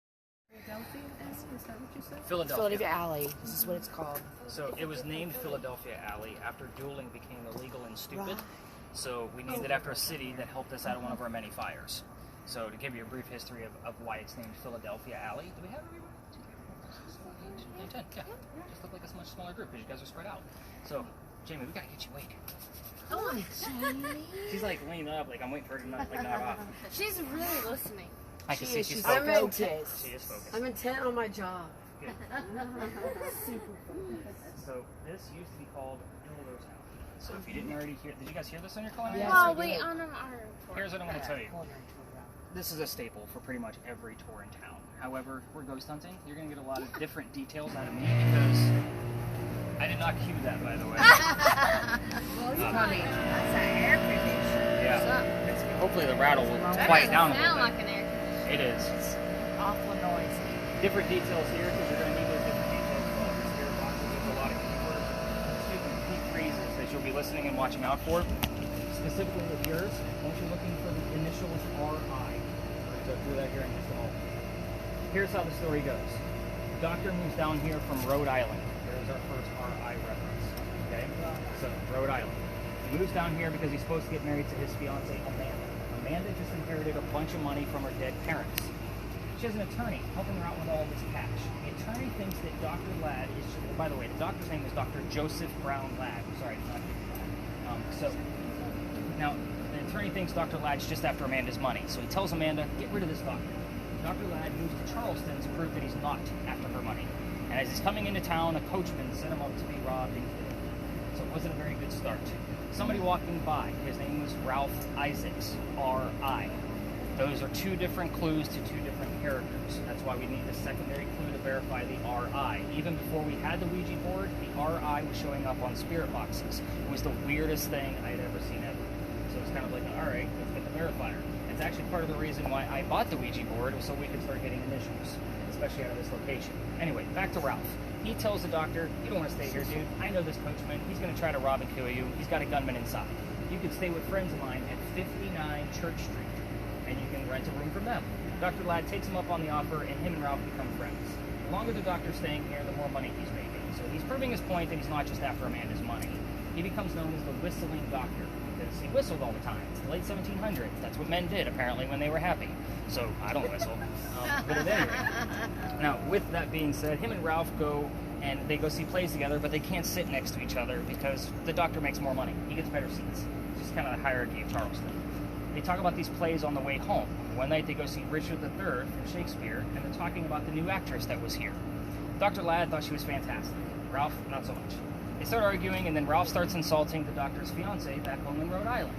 Philadelphia. Alley. This is what it's called. So it was named Philadelphia Alley after dueling became illegal and stupid. So we named it after a city that helped us out of one of our many fires. So to give you a brief history of why it's named Philadelphia Alley, do we have everyone? 2, 10, yeah. Just look like a much smaller group because you guys are spread out. So, Jamie, we gotta get you awake. Come on, Jamie. She's like leaning up, like I'm waiting for her to nod off. She's really listening. I can see she's I'm focused. focused. She is focused. I'm intent on my job. Good. So this used to be called Builder's House. So if you didn't already hear, did you guys hear this on your call? Yes. Oh, wait, on our report. Here's what I'm going to tell you. This is a staple for pretty much every tour in town. However, we're ghost hunting. You're going to get a lot of different details out of me because I did not cue that, by the way. Well, you coming. That's an air conditioner. Yeah. It's, hopefully the rattle will quiet down a Sound little like bit. an air conditioner. It is. It's awful noisy. Different details here because you're going to need those different details for all the spirit boxes. There's a lot of keywords, key phrases that you'll be listening and watching out for. Specifically with yours, once you're looking for the initials RI. We're going to go through that here in just a moment. Here's how the story goes. The doctor moves down here from Rhode Island. There's our first RI reference. Okay? So, Rhode Island. He moves down here because he's supposed to get married to his fiancée, Amanda. Amanda just inherited a bunch of money from her dead parents. She has an attorney helping her out with all this cash. The attorney thinks that Dr. Ladd is, by the way, the doctor's name is Dr. Joseph Brown Ladd. Sorry, not now, the attorney thinks Dr. Ladd's just after Amanda's money, so he tells Amanda, get rid of this doctor. Dr. Ladd moves to Charleston to prove that he's not after her money. And as he's coming into town, a coachman set him up to be robbed and killed. So it wasn't a very good start. Somebody walking by, his name was Ralph Isaacs, R.I. Those are two different clues to two different characters. That's why we need a secondary clue to verify the RI. Even before we had the Ouija board, the RI was showing up on spirit boxes. It was the weirdest thing I'd ever seen ever. So it's kind of like, all right, let's get the verifier. It's actually part of the reason why I bought the Ouija board was so we could start getting initials, especially out of this location. Anyway, back to Ralph. He tells the doctor, you don't want to stay here, dude. I know this coachman. He's going to try to rob and kill you. He's got a gunman inside. You could stay with friends of mine at 59 Church Street, and you can rent a room from them. Dr. Ladd takes him up on the offer, and him and Ralph become friends. The longer the doctor's staying here, the more money he's making. So he's proving his point that he's not just after Amanda's money. He becomes known as the whistling doctor because he whistled all the time. It's the late 1700s. That's what men did, apparently, when they were happy. So I don't whistle. But at any rate. Now, with that being said, him and Ralph go and they go see plays together, but they can't sit next to each other because the doctor makes more money. He gets better seats. It's just kind of the hierarchy of Charleston. They talk about these plays on the way home. One night they go see Richard III from Shakespeare, and they're talking about the new actress that was here. Dr. Ladd thought she was fantastic. Ralph, not so much. They start arguing, and then Ralph starts insulting the doctor's fiancée back home in Rhode Island.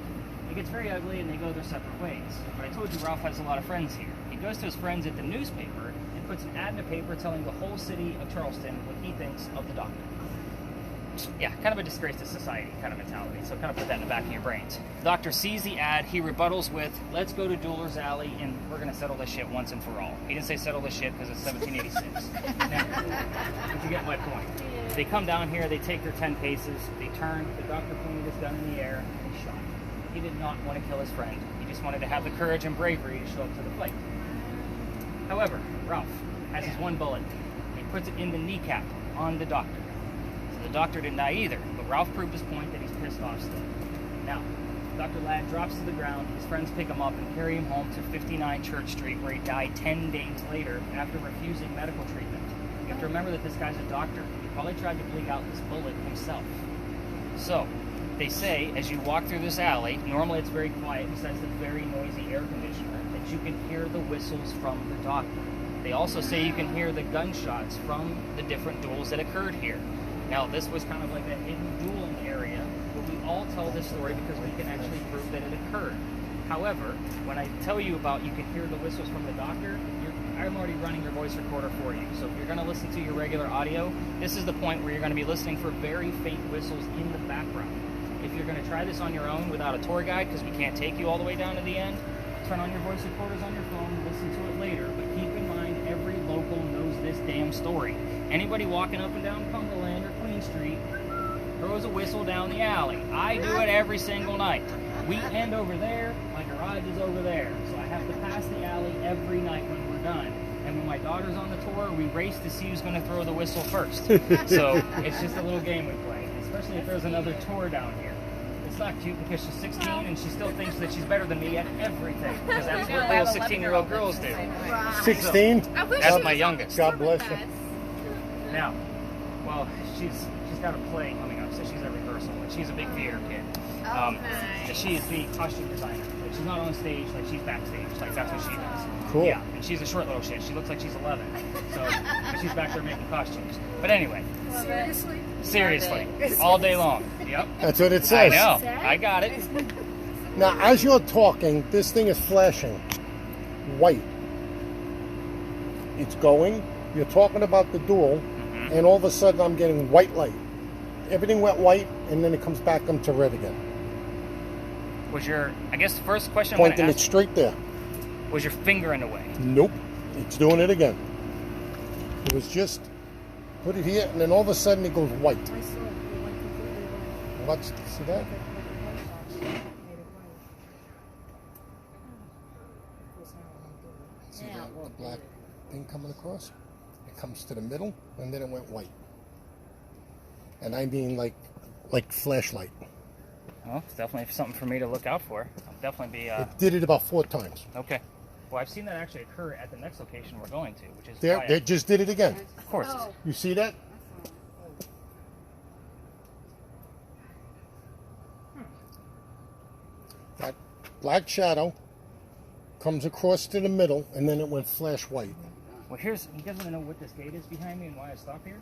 It gets very ugly, and they go their separate ways. But I told you Ralph has a lot of friends here. He goes to his friends at the newspaper and puts an ad in the paper telling the whole city of Charleston what he thinks of the doctor. Yeah, kind of a disgrace to society kind of mentality, so kind of put that in the back of your brains. The doctor sees the ad, he rebuttals with, let's go to Dueler's Alley and we're going to settle this shit once and for all. He didn't say settle this shit because it's 1786. Now, if you get my point. They come down here, they take their 10 paces, they turn, the doctor pointed his gun in the air, and he shot. He did not want to kill his friend. He just wanted to have the courage and bravery to show up to the fight. However, Ralph has his one bullet. He puts it in the kneecap on the doctor. The doctor didn't die either, but Ralph proved his point that he's pissed off still. Now, Dr. Ladd drops to the ground, his friends pick him up and carry him home to 59 Church Street, where he died 10 days later after refusing medical treatment. You have to remember that this guy's a doctor. He probably tried to bleed out this bullet himself. So, they say, as you walk through this alley, normally it's very quiet besides the very noisy air conditioner, that you can hear the whistles from the doctor. They also say you can hear the gunshots from the different duels that occurred here. Now, this was kind of like a hidden dueling area, but we all tell this story because we can actually prove that it occurred. However, when I tell you about you can hear the whistles from the doctor, I'm already running your voice recorder for you. So if you're going to listen to your regular audio, this is the point where you're going to be listening for very faint whistles in the background. If you're going to try this on your own without a tour guide, because we can't take you all the way down to the end, turn on your voice recorders on your phone, listen to it later, but keep in mind every local knows this damn story. Anybody walking up and down Cumberland or Queen Street throws a whistle down the alley. I do it every single night. We end over there, my garage is over there, so I have to pass the alley every night when we're done. And when my daughter's on the tour, we race to see who's going to throw the whistle first. So it's just a little game we play, especially if there's another tour down here. It's not cute because she's 16 and she still thinks that she's better than me at everything, because that's what little 16-year-old girls do. 16? That's my youngest. God bless you. Now, well, she's got a play coming up, so she's at rehearsal, and she's a big theater kid. She is the costume designer. Like, she's not on stage, like she's backstage. Like that's what she does. Cool. Yeah, and she's a short little shit. She looks like she's 11, so but she's back there making costumes. But anyway, seriously, all day long. Yep. That's what it says. I know. I got it. Now, as you're talking, this thing is flashing white. It's going. You're talking about the dual, and all of a sudden I'm getting white light. Everything went white, and then it comes back into red again. Was your, I guess the first question Pointing I'm it straight there. Was your finger in the way? Nope. It's doing it again. It was just, put it here, and then all of a sudden it goes white. Watch, see that? See the black thing coming across? It comes to the middle, and then it went white. And I mean like flashlight. Well, it's definitely something for me to look out for. I'll definitely be... It did it about 4 times. Okay. Well, I've seen that actually occur at the next location we're going to, which is... They just did it again. Of course. You see that? That black shadow comes across to the middle, and then it went flash white. Well, here's... You guys want to know what this gate is behind me and why I stopped here?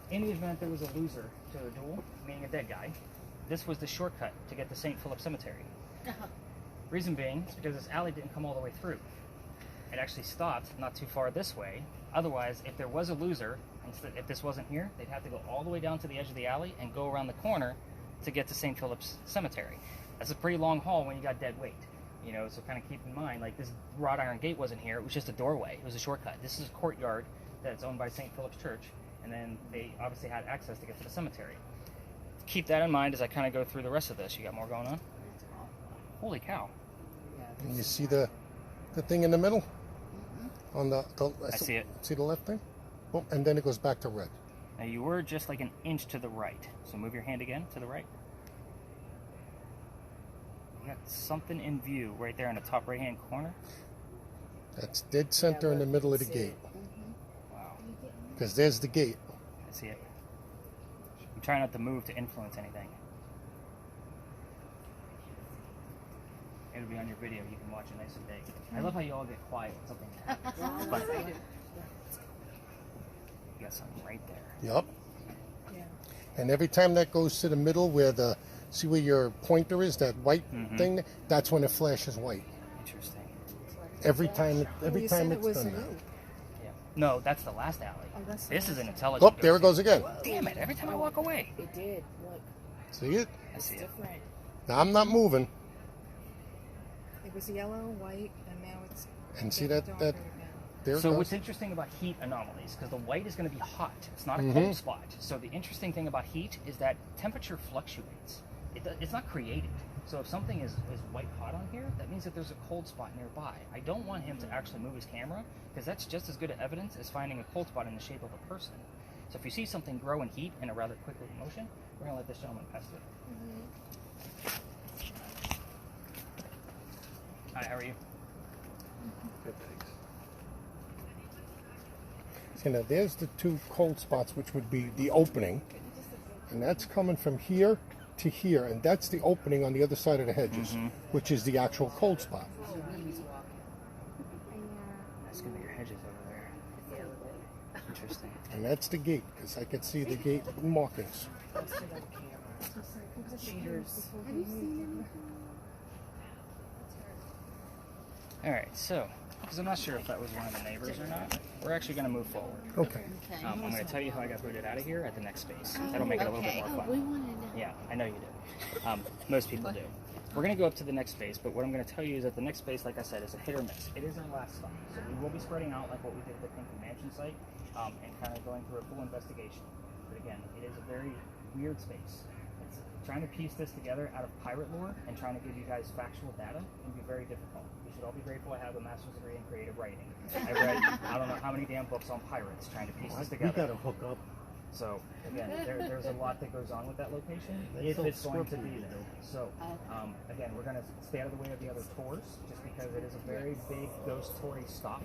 In the event there was a loser to a duel, meaning a dead guy, this was the shortcut to get to St. Philip Cemetery. Reason being is because this alley didn't come all the way through. It actually stopped not too far this way. Otherwise, if there was a loser, if this wasn't here, they'd have to go all the way down to the edge of the alley and go around the corner to get to St. Philip's Cemetery. That's a pretty long haul when you got dead weight. You know, so kind of keep in mind, like this wrought iron gate wasn't here. It was just a doorway. It was a shortcut. This is a courtyard that's owned by St. Philip's Church, and then they obviously had access to get to the cemetery. Keep that in mind as I kind of go through the rest of this. You got more going on? Holy cow. And you see the thing in the middle? On the I see it. See the left thing? Boom, and then it goes back to red. Now you were just like an inch to the right. So move your hand again to the right. You got something in view right there in the top right-hand corner. That's dead center in the middle of the gate. Wow. Because there's the gate. I see it. I'm trying not to move to influence anything. It'll be on your video. You can watch it nice and big. I love how you all get quiet when something happens. It's fun. You got something right there. Yup. And every time that goes to the middle where see where your pointer is, that white thing, that's when it flashes white. Interesting. Every time it's done that. Yeah. No, that's the last alley. This is an intelligent. Oh, there it goes again. Damn it, every time I walk away. It did. Look. See it? I see it. Different. Now I'm not moving. It was yellow, white, and now it's... And see that there it So goes. what's interesting about heat anomalies, because the white is going to be hot, it's not a cold spot. So the interesting thing about heat is that temperature fluctuates. It's not created. So if something is white hot on here, that means that there's a cold spot nearby. I don't want him to actually move his camera, because that's just as good of evidence as finding a cold spot in the shape of a person. So if you see something grow in heat in a rather quick motion, we're going to let this gentleman test it. Hi, how are you? Good, thanks. So now there's the 2 cold spots, which would be the opening. And that's coming from here to here. And that's the opening on the other side of the hedges, which is the actual cold spot. That's going to be your hedges over there. Interesting. And that's the gate, because I could see the gate markings. Cheaters. Alright, so, because I'm not sure if that was one of the neighbors or not, we're actually going to move forward. Okay. I'm going to tell you how I got booted out of here at the next space. That'll make it a little bit more fun. Yeah, I know you do. Most people do. We're going to go up to the next space, but what I'm going to tell you is that the next space, like I said, is a hit or miss. It is our last stop. So we will be spreading out like what we did at the Pinky Mansion site and kind of going through a full investigation. But again, it is a very weird space. It's trying to piece this together out of pirate lore and trying to give you guys factual data can be very difficult. You should all be grateful I have a master's degree in creative writing. I read I don't know how many damn books on pirates trying to piece this together. We gotta hook up. So again, there's a lot that goes on with that location if it's going to be there. So again, we're going to stay out of the way of the other tours just because it is a very big ghost tour stop.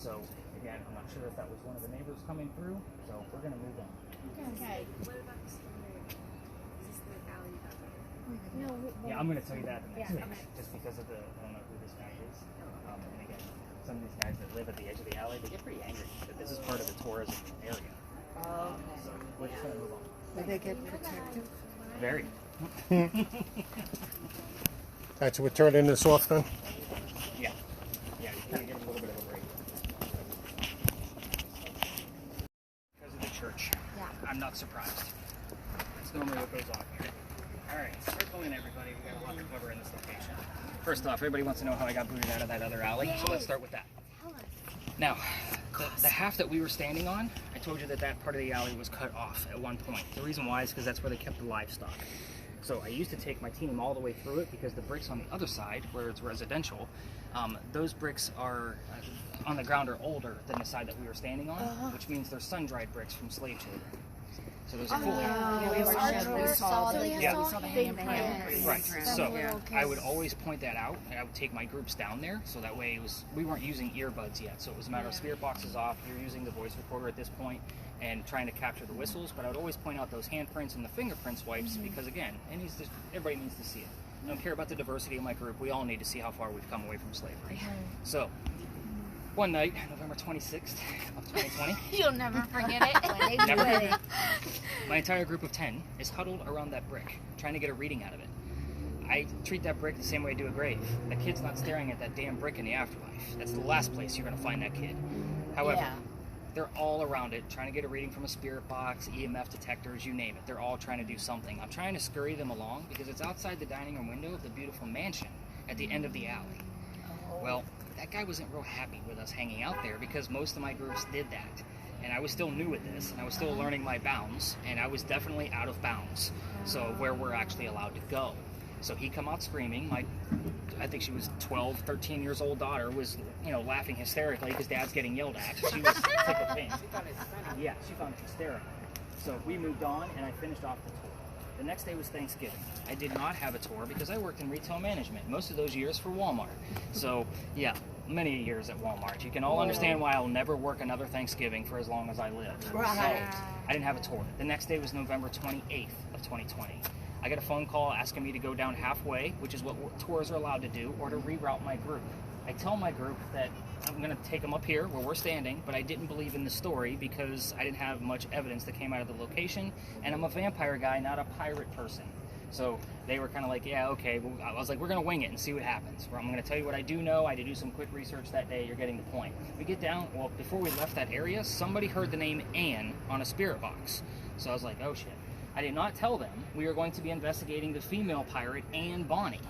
So again, I'm not sure if that was one of the neighbors coming through. So we're going to move on. Okay. What about the story? Is this the alley back there? No, Yeah, I'm going to tell you that in the next Yeah, page, okay. just because of the I don't know who this guy is. And again, some of these guys that live at the edge of the alley, they get pretty angry that this is part of the tourism area. So we're just going to move on. Will they get protective? Very. Alright, so we're turning this off then? Yeah. Yeah, you kind of get a little bit of a break. Because of the church. Yeah. I'm not surprised. That's normally what goes on here. Alright, circle in everybody. We got a lot to cover in this location. First off, everybody wants to know how I got booted out of that other alley, so let's start with that. Now, the half that we were standing on, I told you that that part of the alley was cut off at one point. The reason why is because that's where they kept the livestock. So I used to take my team all the way through it because the bricks on the other side, where it's residential, those bricks are on the ground are older than the side that we were standing on, which means they're sun-dried bricks from slave children. So there's a full We saw the handprint. Right. So I would always point that out, and I would take my groups down there, so that way we weren't using earbuds yet. So it was a matter of spirit boxes off. You're using the voice recorder at this point and trying to capture the whistles. But I would always point out those handprints and the fingerprint swipes because again, everybody needs to see it. I don't care about the diversity of my group. We all need to see how far we've come away from slavery. So one night, November 26th of 2020. You'll never forget it. Never forget. My entire group of 10 is huddled around that brick, trying to get a reading out of it. I treat that brick the same way I do a grave. The kid's not staring at that damn brick in the afterlife. That's the last place you're going to find that kid. However, they're all around it, trying to get a reading from a spirit box, EMF detectors, you name it. They're all trying to do something. I'm trying to scurry them along because it's outside the dining room window of the beautiful mansion at the end of the alley. Well, that guy wasn't real happy with us hanging out there because most of my groups did that. And I was still new at this, and I was still learning my bounds, and I was definitely out of bounds, so where we're actually allowed to go. So he come out screaming. I think she was 12, 13 years old daughter was, laughing hysterically because dad's getting yelled at. She was tickled pink. Yeah, she found it hysterical. So we moved on, and I finished off the tour. The next day was Thanksgiving. I did not have a tour because I worked in retail management, most of those years for Walmart. So, yeah, many years at Walmart. You can all understand why I'll never work another Thanksgiving for as long as I live. Right. So, I didn't have a tour. The next day was November 28th of 2020. I got a phone call asking me to go down halfway, which is what tours are allowed to do, or to reroute my group. I tell my group that I'm going to take them up here where we're standing, but I didn't believe in the story because I didn't have much evidence that came out of the location, and I'm a vampire guy, not a pirate person. So they were kind of like, yeah, okay. Well, I was like, we're going to wing it and see what happens. I'm going to tell you what I do know. I did do some quick research that day. You're getting the point. We get down, well, before we left that area, somebody heard the name Anne on a spirit box. So I was like, oh, shit. I did not tell them we were going to be investigating the female pirate, Anne Bonny.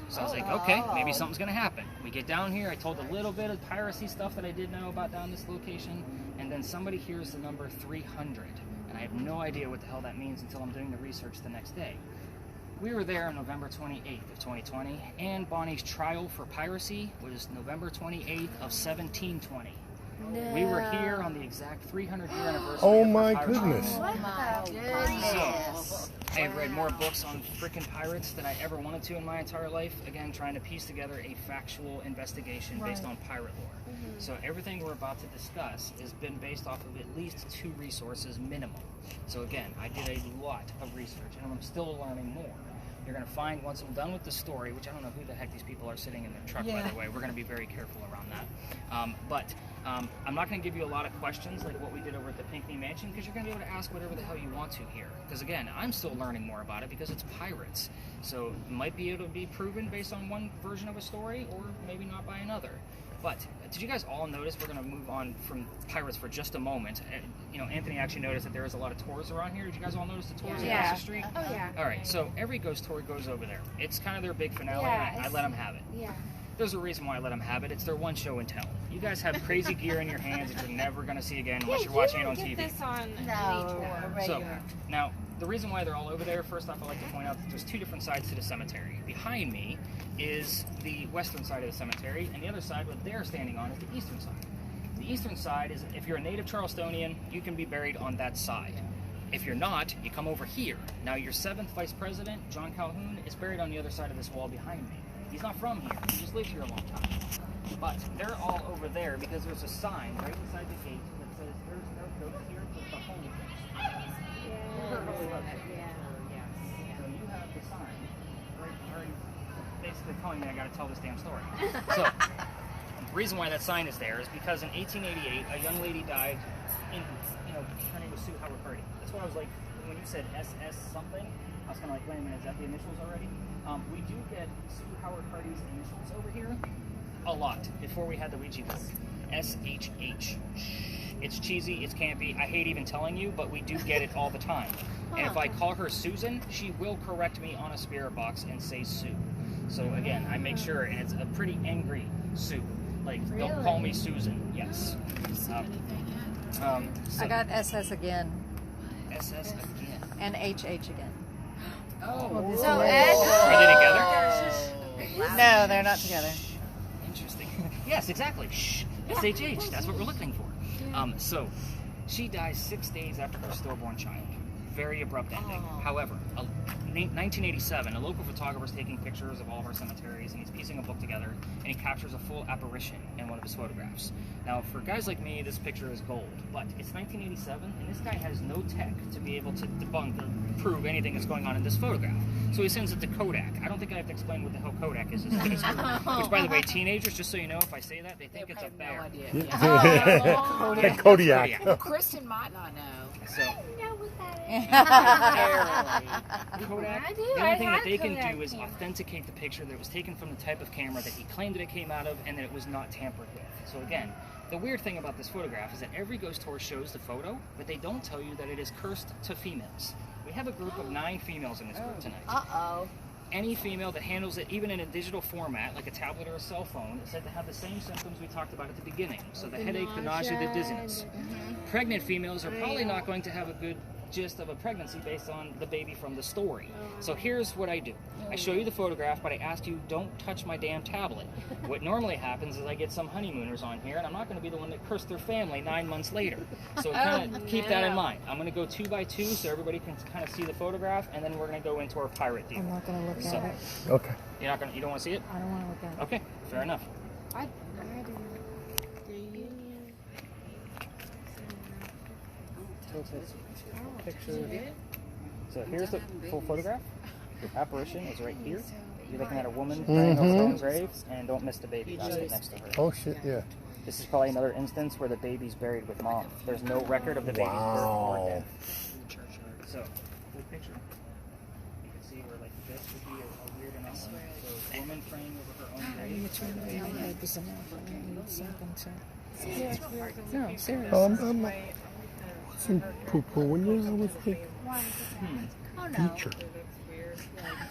So I was like, okay, maybe something's going to happen. We get down here. I told a little bit of piracy stuff that I did know about down this location. And then somebody hears the number 300. And I have no idea what the hell that means until I'm doing the research the next day. We were there on November 28th of 2020. Anne Bonny's trial for piracy was November 28th of 1720. No. We were here on the exact 300-year anniversary Oh of my piracy. goodness. What the goodness? I have read more books on freaking pirates than I ever wanted to in my entire life. Again, trying to piece together a factual investigation based on pirate lore. So everything we're about to discuss has been based off of at least 2 resources minimum. So again, I did a lot of research and I'm still learning more. You're going to find once I'm done with the story, which I don't know who the heck these people are sitting in their truck, by the way. We're going to be very careful around that. I'm not going to give you a lot of questions like what we did over at the Pinckney Mansion because you're going to be able to ask whatever the hell you want to here. Because again, I'm still learning more about it because it's pirates. So it might be able to be proven based on one version of a story or maybe not by another. But did you guys all notice, we're going to move on from pirates for just a moment. Anthony actually noticed that there is a lot of tours around here. Did you guys all notice the tours across the street? Oh, yeah. All right, so every ghost tour goes over there. It's kind of their big finale, and I let them have it. Yeah. There's a reason why I let them have it. It's their one show and tell. You guys have crazy gear in your hands that you're never going to see again unless you're watching it on TV. This on No, So, now, the reason why they're all over there, first off, I'd like to point out that there's two different sides to the cemetery. Behind me is the western side of the cemetery, and the other side, what they're standing on, is the eastern side. The eastern side is, if you're a native Charlestonian, you can be buried on that side. If you're not, you come over here. Now, your 7th Vice President, John Calhoun, is buried on the other side of this wall behind me. He's not from here. He just lived here a long time. But they're all over there because there's a sign right beside the gate that says there's no ghost here but the Holy Ghost. So you have the sign right basically telling me I got to tell this damn story. So the reason why that sign is there is because in 1888 a young lady died in, her name was Sue Howard Purdy. That's why I was like, when you said SS something, I was kind of like, wait a minute, is that the initials already? We do get Sue Howard Purdy's initials over here a lot before we had the Ouija board. SHH. It's cheesy, it's campy, I hate even telling you, but we do get it all the time. And if I call her Susan, she will correct me on a spirit box and say Sue. So again, I make sure, and it's a pretty angry Sue. Like, don't call me Susan. Yes. So I got SS again. SS again. And HH again. Oh. So Ed. Are they together? No, they're not together. Interesting. Yes, exactly. Shh. SHH. That's what we're looking for. So, she dies 6 days after her stillborn child. Very abrupt ending. However, 1987, a local photographer is taking pictures of all of our cemeteries, and he's piecing a book together, and he captures a full apparition in one of his photographs. Now, for guys like me, this picture is gold, but it's 1987, and this guy has no tech to be able to debunk or prove anything that's going on in this photograph. So he sends it to Kodak. I don't think I have to explain what the hell Kodak is. Which, by the way, teenagers, just so you know, if I say that, they think it's a bear. Kodiak. Kristen might not know. So, I know what that is. Kodak, I do. the I only thing that had they can Kodak do is camera. authenticate the picture that it was taken from the type of camera that he claimed that it came out of and that it was not tampered with. So again, the weird thing about this photograph is that every ghost tour shows the photo, but they don't tell you that it is cursed to females. We have a group of 9 females in this group tonight. Uh-oh. Any female that handles it, even in a digital format, like a tablet or a cell phone, is said to have the same symptoms we talked about at the beginning. So the headache, the nausea, the dizziness. Pregnant females are probably not going to have a good gist of a pregnancy based on the baby from the story. So here's what I do. I show you the photograph, but I ask you, don't touch my damn tablet. What normally happens is I get some honeymooners on here, and I'm not going to be the one that cursed their family 9 months later. So kind of keep that in mind. I'm going to go 2 by 2 so everybody can kind of see the photograph, and then we're going to go into our pirate deal. I'm not going to look at it. Okay. You're not going to, you don't want to see it? I don't want to look at it. Okay, fair enough. Picture. So here's the full photograph. The apparition is right here. You're looking at a woman praying over her own grave, and don't miss the baby basket next to her. Oh shit, yeah. This is probably another instance where the baby's buried with mom. There's no record of the baby's birth or death. So, full picture. You can see where like this would be a weird enough. So, woman praying over her own grave. No, seriously. I'm not some poo-poo when you was the feature.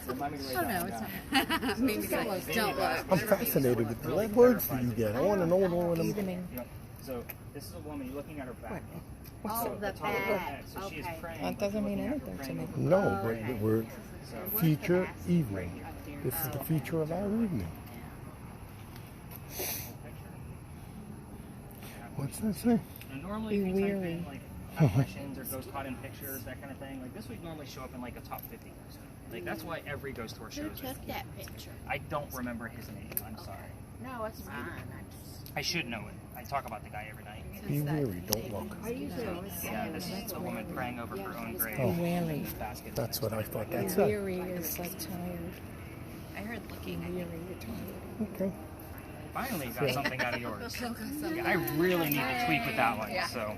Remind me to write that down. Don't look. I'm fascinated with the words that you get. I want to know what them. Yep. So this is a woman. You're looking at her back. Oh, So the top of her back. head. So she is Okay. praying. That doesn't mean looking at her, anything to praying me. over her. No, but we're feature evening. This is the feature of our evening. What's that say? And normally, Be if you type weary. in like apparitions or ghost caught in pictures, that kind of thing, like this would normally show up in like a top 50 list. Like that's why every ghost tour Who shows it. took that picture? I don't remember his name. I'm sorry. No, it's fine. I should know it. I talk about the guy every night. Be weary, don't look. Yeah, this is a woman praying over her own grave. Oh. In this basket. That's what I thought that said. Weary is like tired. I heard looking at Weary, you're tired. Okay. Finally got something out of yours. Yeah, I really need to tweak with that one. So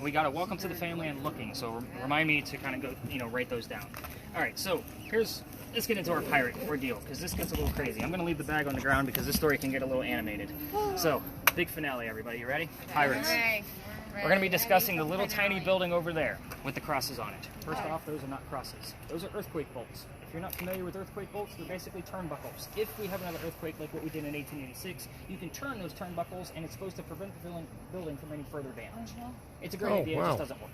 we got a welcome to the family and looking. So remind me to kind of go, write those down. All right, so let's get into our pirate ordeal because this gets a little crazy. I'm going to leave the bag on the ground because this story can get a little animated. So big finale, everybody. You ready? Pirates. We're going to be discussing the little tiny building over there with the crosses on it. First off, those are not crosses. Those are earthquake bolts. If you're not familiar with earthquake bolts, they're basically turnbuckles. If we have another earthquake like what we did in 1886, you can turn those turnbuckles and it's supposed to prevent the building from any further damage. It's a great idea, it wow. just doesn't work.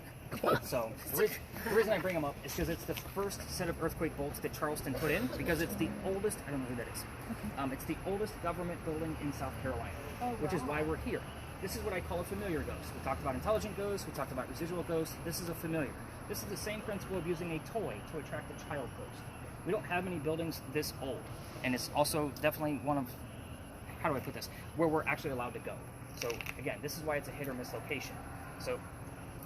So the reason I bring them up is because it's the first set of earthquake bolts that Charleston put in, because it's the oldest, I don't know who that is, it's the oldest government building in South Carolina, which is why we're here. This is what I call a familiar ghost. We talked about intelligent ghosts, we talked about residual ghosts. This is a familiar. This is the same principle of using a toy to attract a child ghost. We don't have many buildings this old, and it's also definitely one of, how do I put this, where we're actually allowed to go. So again, this is why it's a hit or miss location. So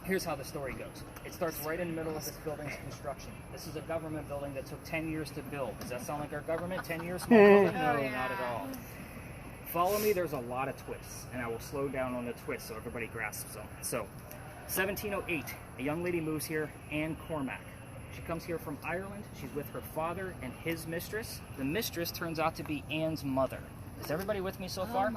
here's how the story goes. It starts right in the middle of this building's construction. This is a government building that took 10 years to build. Does that sound like our government? 10 years? Small building? No, not at all. Follow me, there's a lot of twists, and I will slow down on the twists so everybody grasps them. So, 1708, a young lady moves here, Anne Cormack. She comes here from Ireland. She's with her father and his mistress. The mistress turns out to be Anne's mother. Is everybody with me so far?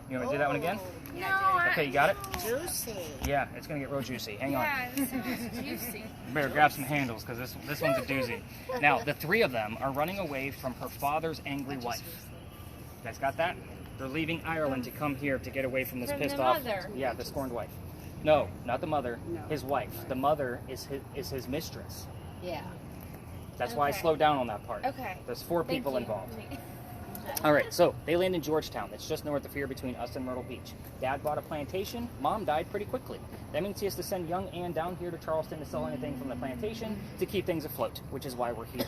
You want me to do that one again? No. Okay, you got it? Juicy. Yeah, it's going to get real juicy. Hang on. Yeah, this is juicy. You better grab some handles, because this one's a doozy. Now, the three of them are running away from her father's angry wife. You guys got that? They're leaving Ireland to come here to get away from this pissed off. Yeah, the scorned wife. No, not the mother. No. His wife. The mother is his mistress. Yeah. That's why I slowed down on that part. Okay. There's 4 people involved. All right, so they land in Georgetown. That's just north of here between us and Myrtle Beach. Dad bought a plantation. Mom died pretty quickly. That means he has to send young Anne down here to Charleston to sell anything from the plantation to keep things afloat, which is why we're here.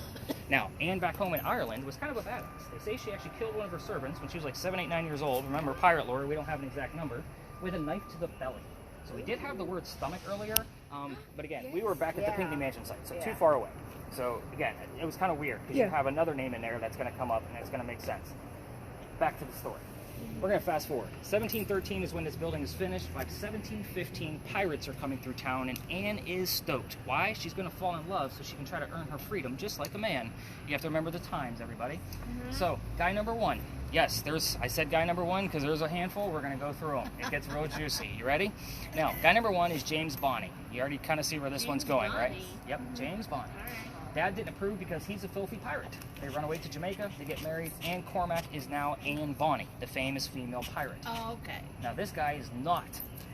Now, Anne back home in Ireland was kind of a badass. They say she actually killed one of her servants when she was like 7, 8, 9 years old. Remember, pirate lore, we don't have an exact number, with a knife to the belly. So we did have the word stomach earlier, but again, we were back at the Pinckney Mansion site, so too far away. So again, it was kind of weird because you have another name in there that's going to come up and it's going to make sense. Back to the story. We're going to fast forward. 1713 is when this building is finished. By 1715, pirates are coming through town, and Anne is stoked. Why? She's going to fall in love so she can try to earn her freedom just like a man. You have to remember the times, everybody. So, guy number 1. Yes, I said guy number 1 because there's a handful. We're going to go through them. It gets real juicy. You ready? Now, guy number 1 is James Bonney. You already kind of see where this one's going, right? Yep, James Bonney. Dad didn't approve because he's a filthy pirate. They run away to Jamaica, they get married. Anne Cormack is now Anne Bonny, the famous female pirate. Oh, okay. Now this guy is not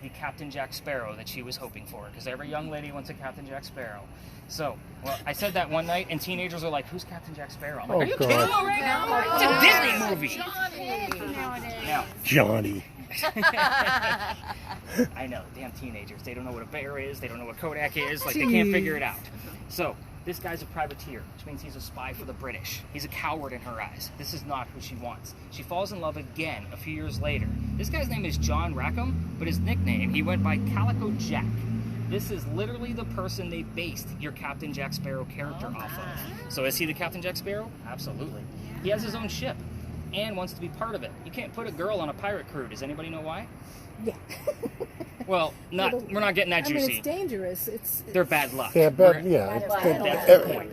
the Captain Jack Sparrow that she was hoping for, because every young lady wants a Captain Jack Sparrow. So, well, I said that one night, and teenagers are like, "Who's Captain Jack Sparrow?" I'm like, "Are you kidding me right now? It's a Disney movie." Now, Johnny. I know, damn teenagers. They don't know what a bear is. They don't know what Kodak is. Like, they can't figure it out. So, this guy's a privateer, which means he's a spy for the British. He's a coward in her eyes. This is not who she wants. She falls in love again a few years later. This guy's name is John Rackham, but his nickname, he went by Calico Jack. This is literally the person they based your Captain Jack Sparrow character off of. So is he the Captain Jack Sparrow? Absolutely. He has his own ship. Anne wants to be part of it. You can't put a girl on a pirate crew. Does anybody know why? Yeah. Well, we're not getting that juicy. I mean, it's dangerous. They're bad luck. Yeah, but That's the point.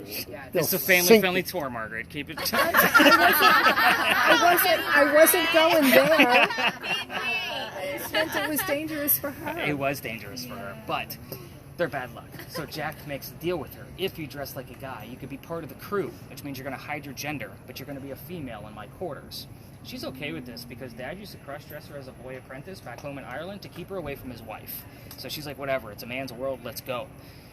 It's a family-friendly tour, Margaret. Keep it. I wasn't going there. I meant it was dangerous for her. It was dangerous for her, but they're bad luck. So Jack makes a deal with her. If you dress like a guy, you could be part of the crew, which means you're going to hide your gender, but you're going to be a female in my quarters. She's okay with this because Dad used to cross-dress her as a boy apprentice back home in Ireland to keep her away from his wife. So she's like, whatever, it's a man's world, let's go.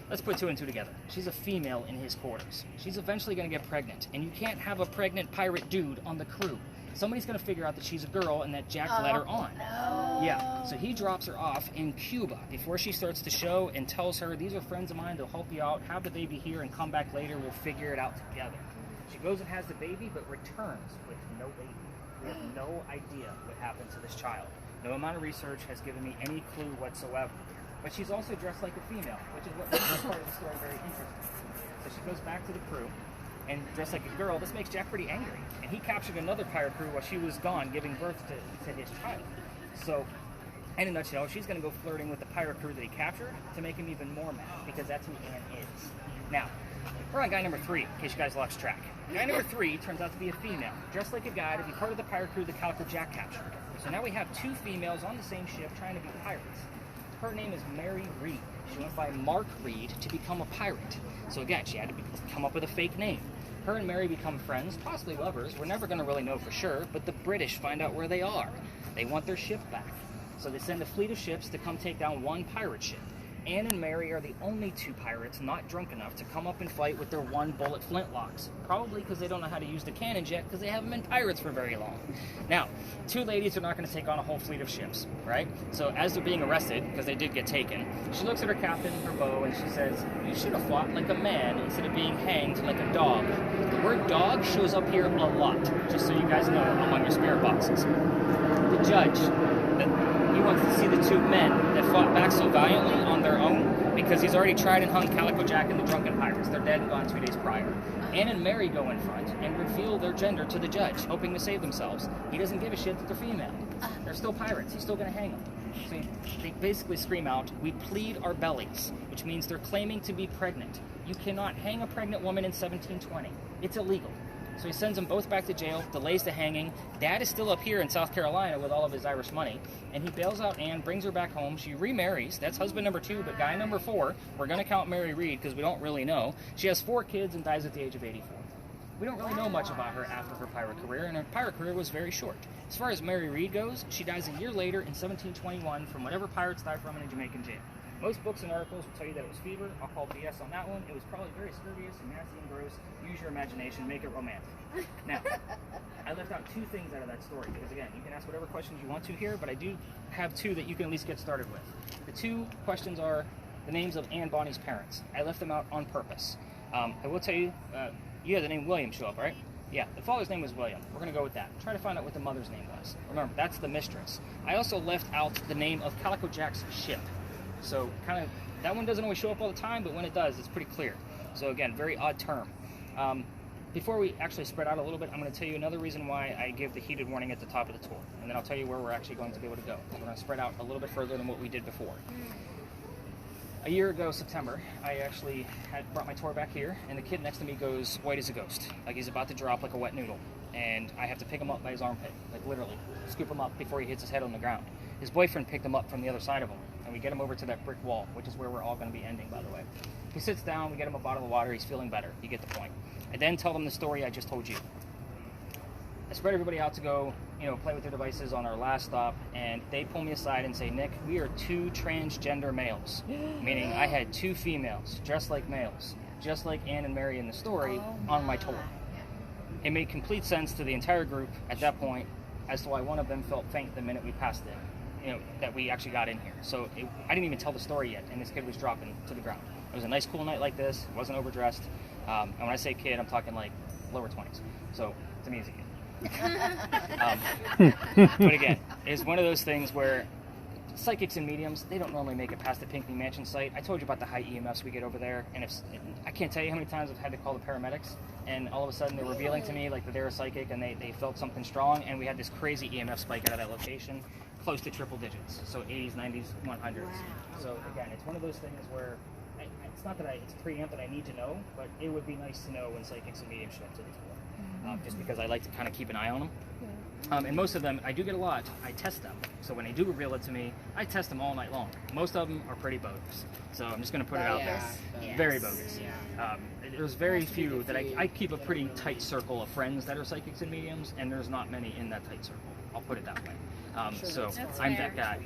Let's put 2 and 2 together. She's a female in his quarters. She's eventually going to get pregnant, and you can't have a pregnant pirate dude on the crew. Somebody's going to figure out that she's a girl and that Jack let her on. No. Yeah, so he drops her off in Cuba before she starts the show and tells her, these are friends of mine, they'll help you out, have the baby here and come back later, we'll figure it out together. She goes and has the baby, but returns with no baby. We have no idea what happened to this child. No amount of research has given me any clue whatsoever. But she's also dressed like a female, which is what makes this part of the story very interesting. So she goes back to the crew and dressed like a girl. This makes Jack pretty angry. And he captured another pirate crew while she was gone, giving birth to his child. So, in a nutshell, she's going to go flirting with the pirate crew that he captured to make him even more mad, because that's who Anne is. Now, we're on guy number 3, in case you guys lost track. Guy number 3 turns out to be a female, dressed like a guy to be part of the pirate crew that Calico Jack captured. So now we have 2 females on the same ship trying to be pirates. Her name is Mary Reed. She went by Mark Reed to become a pirate. So again, she had to come up with a fake name. Her and Mary become friends, possibly lovers. We're never going to really know for sure, but the British find out where they are. They want their ship back. So they send a fleet of ships to come take down one pirate ship. Anne and Mary are the only two pirates not drunk enough to come up and fight with their one-bullet flintlocks. Probably because they don't know how to use the cannon jet because they haven't been pirates for very long. Now, two ladies are not going to take on a whole fleet of ships, right? So as they're being arrested, because they did get taken, she looks at her captain, her beau, and she says, "You should have fought like a man instead of being hanged like a dog." The word dog shows up here a lot, just so you guys know, among your spirit boxes. The judge, he wants to see the two men that fought back so valiantly on their own because he's already tried and hung Calico Jack and the Drunken Pirates. They're dead and gone 2 days prior. Anne and Mary go in front and reveal their gender to the judge, hoping to save themselves. He doesn't give a shit that they're female. They're still pirates. He's still going to hang them. So they basically scream out, "We plead our bellies," which means they're claiming to be pregnant. You cannot hang a pregnant woman in 1720. It's illegal. So he sends them both back to jail, delays the hanging. Dad is still up here in South Carolina with all of his Irish money, and he bails out Anne, brings her back home. She remarries. That's husband number 2, but guy number 4, we're going to count Mary Read because we don't really know. She has 4 kids and dies at the age of 84. We don't really know much about her after her pirate career, and her pirate career was very short. As far as Mary Read goes, she dies a year later in 1721 from whatever pirates died from in a Jamaican jail. Most books and articles will tell you that it was fever. I'll call BS on that one. It was probably very scurrious and nasty and gross. Use your imagination, make it romantic. Now, I left out 2 things out of that story because, again, you can ask whatever questions you want to here, but I do have 2 that you can at least get started with. The 2 questions are the names of Anne Bonny's parents. I left them out on purpose. I will tell you, you had the name William show up, right? Yeah, the father's name was William. We're going to go with that. Try to find out what the mother's name was. Remember, that's the mistress. I also left out the name of Calico Jack's ship. So kind of, that one doesn't always show up all the time, but when it does, it's pretty clear. So again, very odd term. Before we actually spread out a little bit, I'm going to tell you another reason why I give the heated warning at the top of the tour. And then I'll tell you where we're actually going to be able to go. We're going to spread out a little bit further than what we did before. A year ago, September, I actually had brought my tour back here, and the kid next to me goes white as a ghost. Like he's about to drop like a wet noodle. And I have to pick him up by his armpit, like literally, scoop him up before he hits his head on the ground. His boyfriend picked him up from the other side of him, and we get him over to that brick wall, which is where we're all going to be ending, by the way. He sits down, we get him a bottle of water, he's feeling better. You get the point. I then tell them the story I just told you. I spread everybody out to go, play with their devices on our last stop, and they pull me aside and say, "Nick, we are 2 transgender males," meaning I had 2 females, dressed like males, just like Anne and Mary in the story, on my tour. It made complete sense to the entire group at that point as to why one of them felt faint the minute we passed it, that we actually got in here. So I didn't even tell the story yet, and this kid was dropping to the ground. It was a nice, cool night like this. It wasn't overdressed. And when I say kid, I'm talking like lower 20s. So to me, it's a kid. But again, it's one of those things where psychics and mediums, they don't normally make it past the Pinckney Mansion site. I told you about the high EMFs we get over there, and I can't tell you how many times I've had to call the paramedics, and all of a sudden they're revealing to me like that they're a psychic and they felt something strong, and we had this crazy EMF spike out of that location, close to triple digits, so 80s, 90s, 100s. So again, it's one of those things where it's not that it's a preamp that I need to know, but it would be nice to know when psychics and mediums show up to the tour, just because I like to kind of keep an eye on them. And most of them, I do get a lot, I test them. So when they do reveal it to me, I test them all night long. Most of them are pretty bogus. So I'm just going to put it out there. Yes. Very bogus. There's very few that I keep a pretty tight circle of friends that are psychics and mediums, and there's not many in that tight circle. I'll put it that way. So I'm that guy.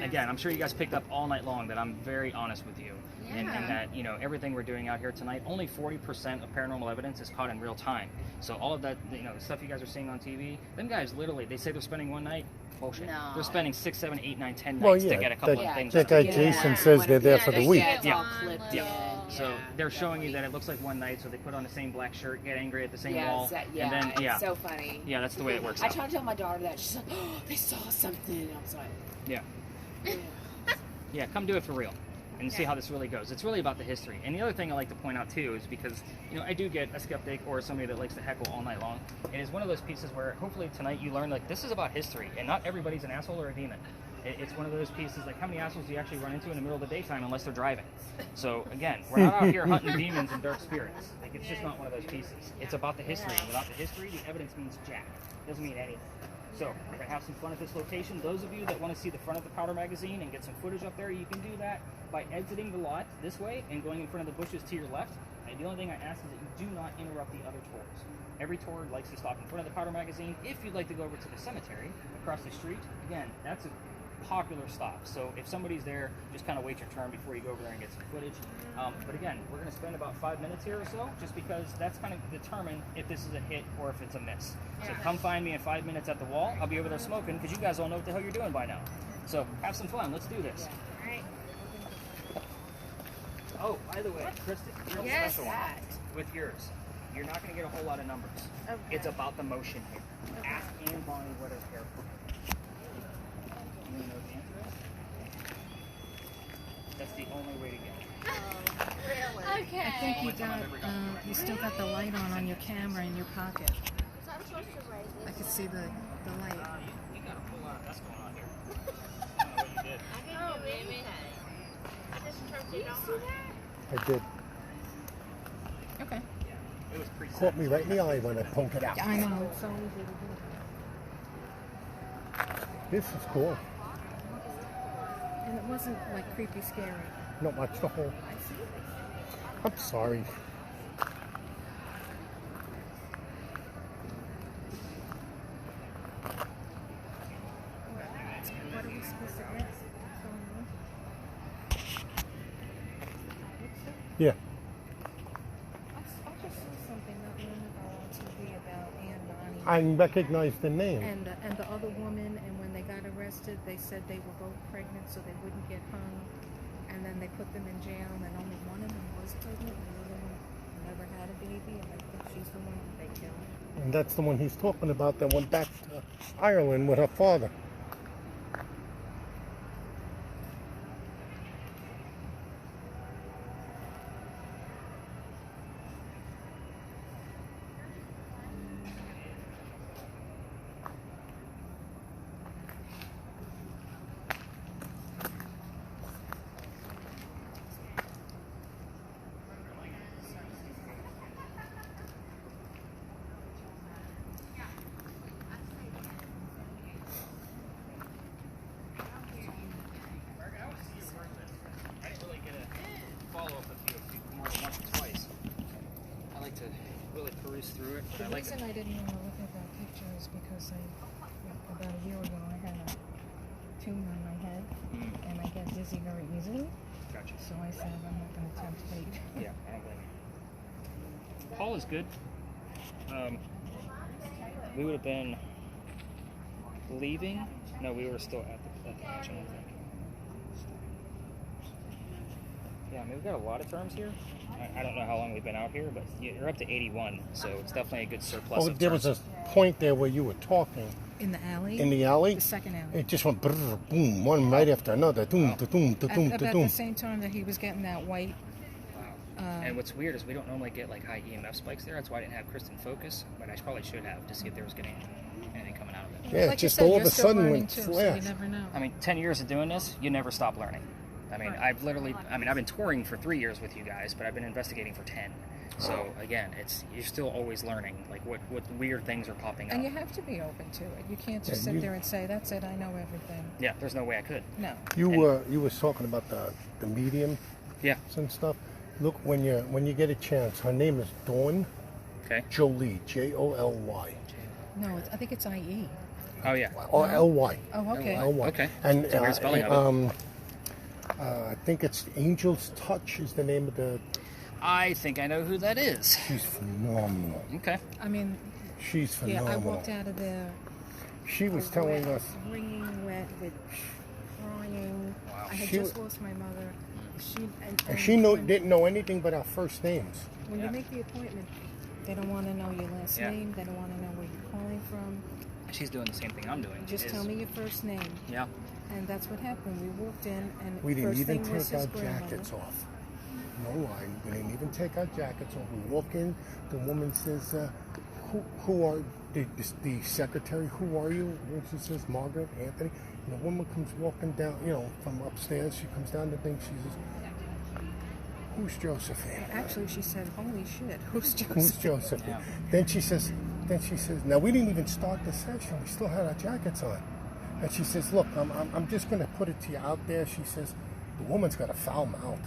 Again, I'm sure you guys picked up all night long that I'm very honest with you. And that, everything we're doing out here tonight, only 40% of paranormal evidence is caught in real time. So all of that, the stuff you guys are seeing on TV, them guys literally, they say they're spending one night. Bullshit. No. They're spending 6, 7, 8, 9, 10 nights to get a couple of things. That guy Jason says they're there for the week. So they're showing you that it looks like one night, so they put on the same black shirt, get angry at the same wall, and then it's so funny. Yeah, that's the way it works. I try to tell my daughter that. She's like, "Oh, they saw something." And I was like, yeah, come do it for real and see how this really goes. It's really about the history. And the other thing I like to point out too is because I do get a skeptic or somebody that likes to heckle all night long. It is one of those pieces where hopefully tonight you learn like this is about history, and not everybody's an asshole or a demon. It's one of those pieces, like how many assholes do you actually run into in the middle of the daytime unless they're driving? So again, we're not out here hunting demons and dark spirits. Like it's just not one of those pieces. It's about the history. And without the history, the evidence means jack. It doesn't mean anything. So we're going to have some fun at this location. Those of you that want to see the front of the powder magazine and get some footage up there, you can do that by exiting the lot this way and going in front of the bushes to your left. And the only thing I ask is that you do not interrupt the other tours. Every tour likes to stop in front of the powder magazine. If you'd like to go over to the cemetery across the street, again, that's a popular stops. So if somebody's there, just kind of wait your turn before you go over there and get some footage. But again, we're going to spend about 5 minutes here or so, just because that's kind of determine if this is a hit or if it's a miss. So come find me in 5 minutes at the wall. I'll be over there smoking because you guys all know what the hell you're doing by now. So have some fun. Let's do this. All right. Oh, by the way, Kristen, you're Yes. special one with yours. You're not going to get a whole lot of numbers. Okay. It's about the motion here. Ask Ann Bonnie what her hair for. You want to know what the answer is? That's the only way to get it. Okay. I think you still got the light on your camera in your pocket. So I'm supposed to raise I this. could see the light. You got a whole lot of mess going on here. I don't know what you did. I didn't do anything. I just turned it on. I did. Okay. It was preset. Caught me right in the eye when I poked it out. I know. It's so easy to do. This is cool. And it wasn't like creepy scary. Not much the whole. I'm sorry. What are we supposed to ask? Yeah. I just saw something not long ago on TV about Ann Bonnie. I recognize the name. And the other woman, and when they got arrested, they said they were both pregnant so they wouldn't get hung. And then they put them in jail, and only one of them was pregnant, and the other one never had a baby, and I think she's the one that they killed. And that's the one he's talking about that went back to Ireland with her father. I didn't really get a follow-up with you more than once or twice. I like to really peruse through it, but The I like reason it. I didn't want to look at that picture is because about a year ago I had a tumor in my head, and I get dizzy very easily. Gotcha. So I said I'm not going to tempt fate. Yeah, I don't blame you. Paul is good. We would have been leaving. No, we were still at the kitchen, I think. Yeah, I mean, we've got a lot of terms here. I don't know how long we've been out here, but you're up to 81, so it's definitely a good surplus. Oh, of there was a terms. point there where you were talking In the alley? in the alley. The second alley. It just went brrr, boom, one right after another. Doom, da-doom, da-doom, About da-doom. the same time that he was getting that white. And what's weird is we don't normally get like high EMF spikes there. That's why I didn't have Kristen focus, but I probably should have to see if there was getting anything coming out of it. Yeah, like just you said, all you're of a still sudden learning went too, so you flash. never know. I mean, 10 years of doing this, you never stop learning. I mean, I've been touring for 3 years with you guys, but I've been investigating for 10. So again, you're still always learning, like what weird things are popping up. And you have to be open to it. You can't just Yeah, sit there and say, that's it, I know everything. Yeah, there's no way I could. No. You was talking about the medium Yeah. and stuff. Look, when you get a chance, her name is Dawn Okay. Jolie, Joly. No, I think it's IE. Oh yeah. Or Ly. Oh, okay. Ly. Okay. And It's a weird spelling of I think it's Angel's Touch is the name of the. I think I know who that is. She's phenomenal. Okay. I mean, She's yeah, phenomenal. I walked out of there She was telling us. wringing wet with crying. Wow. I had She just wa- lost my mother. And she didn't know anything but our first names. When you make the appointment, they don't want to know your last Yeah. name. They don't want to know where you're calling from. She's doing the same thing I'm doing. Just is- tell me your first name. Yeah. And that's what happened. We walked in, and We didn't first even thing was take our his grandmother. jackets off. No lie. We didn't even take our jackets off. We walk in. The woman says, "Who are the secretary? Who are you?" And she says, "Margaret, Anthony." And the woman comes walking down, from upstairs. She comes down the thing. She says, "Who's Josephine?" Actually, she said, "Holy shit, who's Joseph?" Who's Josephine? Yeah. Then she says, now we didn't even start the session. We still had our jackets on. And she says, "Look, I'm just going to put it to you out there." She says, "The woman's got a foul mouth."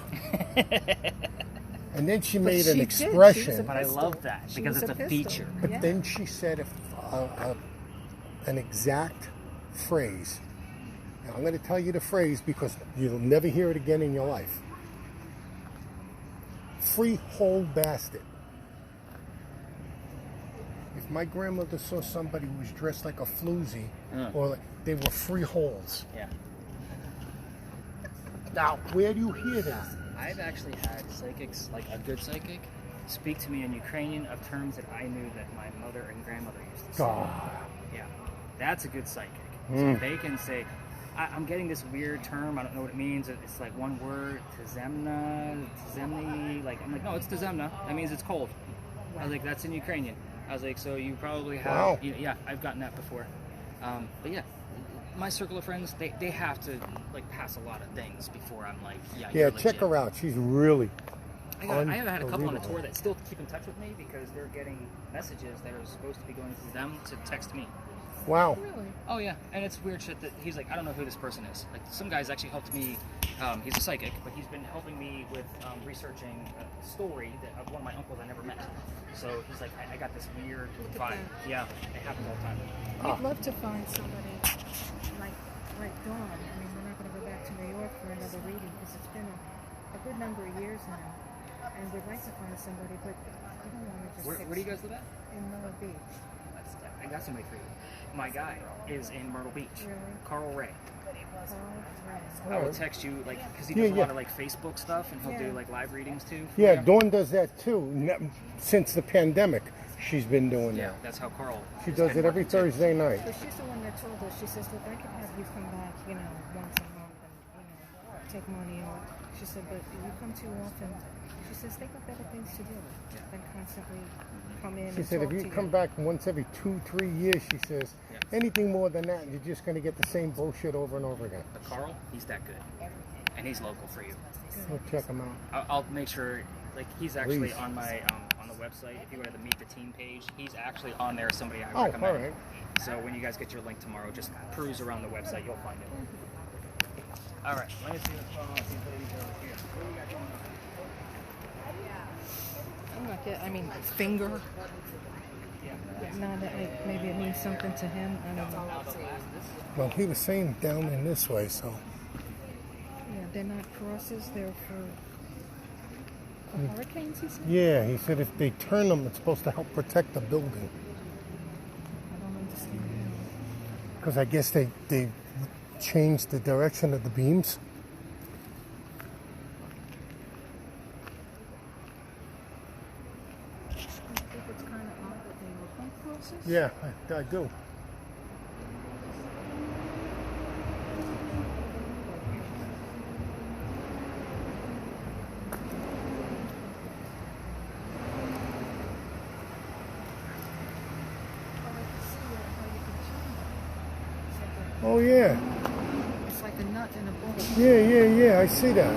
And then she made an she did. expression. She was a But I pistol. love that She because was it's a pistol. feature. But Yeah. then she said an exact phrase Now, I'm going to tell you the phrase because you'll never hear it again in your life. Freehold bastard. If my grandmother saw somebody who was dressed like a floozy, or like, they were freeholds. Yeah. Now, where do you hear this? I've actually had psychics, like a good psychic, speak to me in Ukrainian of terms that I knew that my mother and grandmother used to say. Yeah, that's a good psychic. So they can say, I'm getting this weird term, I don't know what it means. It's like one word, tazemni, like, I'm like, no, it's tazemna. That means it's cold. I was like, that's in Ukrainian. I was like, so you probably have, Wow. Yeah, I've gotten that before. But yeah, my circle of friends, they have to like pass a lot of things before I'm like, yeah, Yeah, you're check legit. her out. She's really I have had a couple on the unbelievable. tour that still keep in touch with me because they're getting messages that are supposed to be going to them to text me. Wow. Oh yeah, and it's weird shit that he's like, I don't know who this person is. Like some guy's actually helped me. He's a psychic, but he's been helping me with researching a story of one of my uncles I never met. So he's like, I got this weird vibe. Yeah, it happens all the time. I'd love to find somebody like Dawn. I mean, we're not going to go back to New York for another reading because it's been a good number of years now, and we'd like to find somebody, but I don't want to just. Where do you guys live at? In Myrtle Beach. I got somebody for you. My guy is in Myrtle Beach. Really? Carl Ray. Carl I will Alright. text you like because he Yeah, does a yeah. lot of like Facebook stuff and he'll do like live readings too. Yeah, Dawn does that too. Since the pandemic, she's been doing Yeah, that. that's how Carl. She is does been it every working, too. Thursday night. But she's the one that told us. She says, look, I could have you come back, once a month and, take money off. She said, but if you come too often, she says, they got better things to do than constantly come in She and said talk if you to come back once every 2-3 years, she says, anything more than that, you're just going to get the same bullshit over and over again. But Carl, he's that good, and he's local for you. We'll check him out. I'll make sure. Like he's actually Please. on my on the website. If you go to the Meet the Team page, he's actually on there. Somebody I Oh, recommend. all right. So when you guys get your link tomorrow, just peruse around the website. You'll find it. All right. Let me see what's going on with these ladies over here. What do we got going on? I'm not getting, I mean, finger. Now that maybe it means something to him. I don't know. Well, he was saying down in this way, so. Yeah, they're not crosses. They're for hurricanes, he said? Yeah, he said if they turn them, it's supposed to help protect the building. I don't understand. Because I guess they changed the direction of the beams. I think it's kind of odd that they were pump crosses. Yeah, I do. Oh, yeah. It's like a nut in a bowl. Yeah, I see that.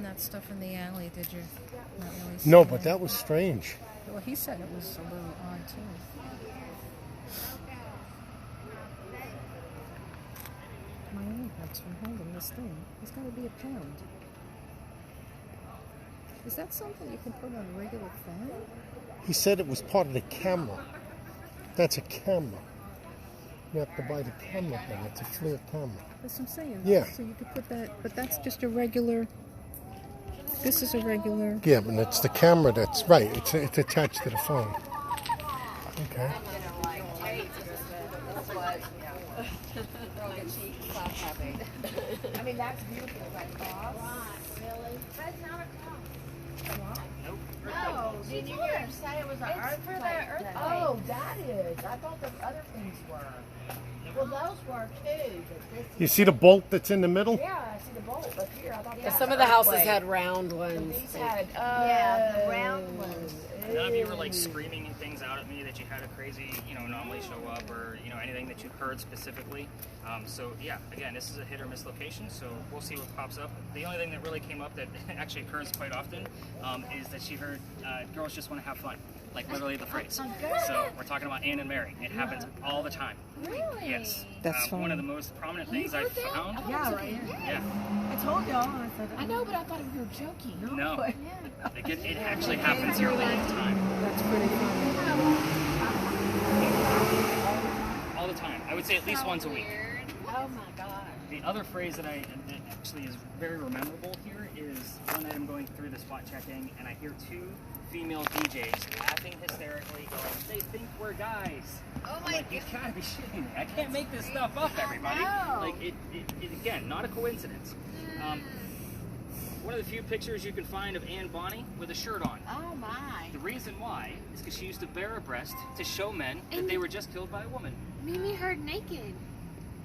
seeing that stuff in the alley, did you? Not really seeing No, but it. that was strange. Well, he said it was a little odd, too. My knee hurts from holding this thing. It's got to be a pound. Is that something you can put on a regular phone? He said it was part of the camera. That's a camera. You have to buy the camera thing. It's a FLIR camera. That's what I'm saying. Yeah. So you could put that, but that's just a regular. This is a regular. Yeah, but it's the camera that's right. It's attached to the phone. Okay. I mean, that's beautiful. That cross. Really? That's not a cross. No, did you hear him say it was an earthquake? For the earthquake. Oh, that is. I thought the other things were. Well, those were too. But this You see the bolt that's in the middle? yeah, I see the bolt up here. I thought that Some was of the houses earthquake. had round ones. These had, yeah, the round ones. None of you were like screaming things out at me that you had a crazy, anomaly show up, or anything that you heard specifically. So yeah, again, this is a hit or miss location, so we'll see what pops up. The only thing that really came up that actually occurs quite often is that she heard girls just want to have fun, like literally the phrase. So we're talking about Anne and Mary. It happens all the time. Really? Yes. That's one fine. of the most prominent things I've found. Yeah, right. Yeah. I told y'all. I said, I know, but I thought you were joking. No. It actually happens here all the time. That's pretty funny. All the time. I would say at least once a week. Oh my God. The other phrase that actually is very memorable here is one night I'm going through the spot checking and I hear two female DJs laughing hysterically going, they think we're guys. Oh I'm like, you gotta be shitting me. I can't make this stuff up, everybody. No. Like, it again, not a coincidence. One of the few pictures you can find of Anne Bonny with a shirt on. Oh my. The reason why is because she used to bare her breast to show men that they were just killed by a woman. Mimi heard naked.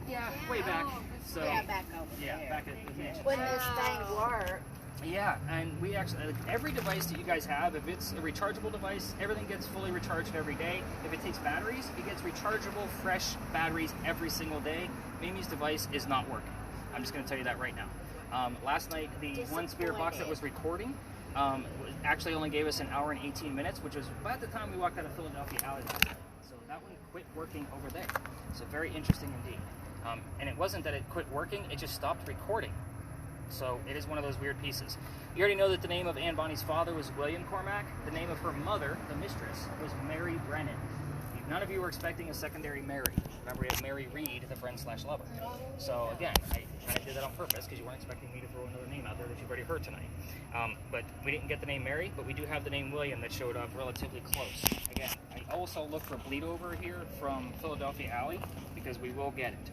Yeah, way back. So Yeah, back over yeah, there. back at the mansion. When this thing worked. Yeah, and we actually, every device that you guys have, if it's a rechargeable device, everything gets fully recharged every day. If it takes batteries, it gets rechargeable, fresh batteries every single day. Mimi's device is not working. I'm just going to tell you that right now. Last night, the one spirit box that was recording actually only gave us an hour and 18 minutes, which was about the time we walked out of Philadelphia Alley last night. So that one quit working over there. So very interesting indeed. And it wasn't that it quit working, it just stopped recording. So it is one of those weird pieces. You already know that the name of Anne Bonny's father was William Cormack. The name of her mother, the mistress, was Mary Brennan. None of you were expecting a secondary Mary. Remember, we have Mary Reed, the friend/lover. So again, I did that on purpose because you weren't expecting me to throw another name out there that you've already heard tonight. But we didn't get the name Mary, but we do have the name William that showed up relatively close. Again, I also look for bleed over here from Philadelphia Alley because we will get it.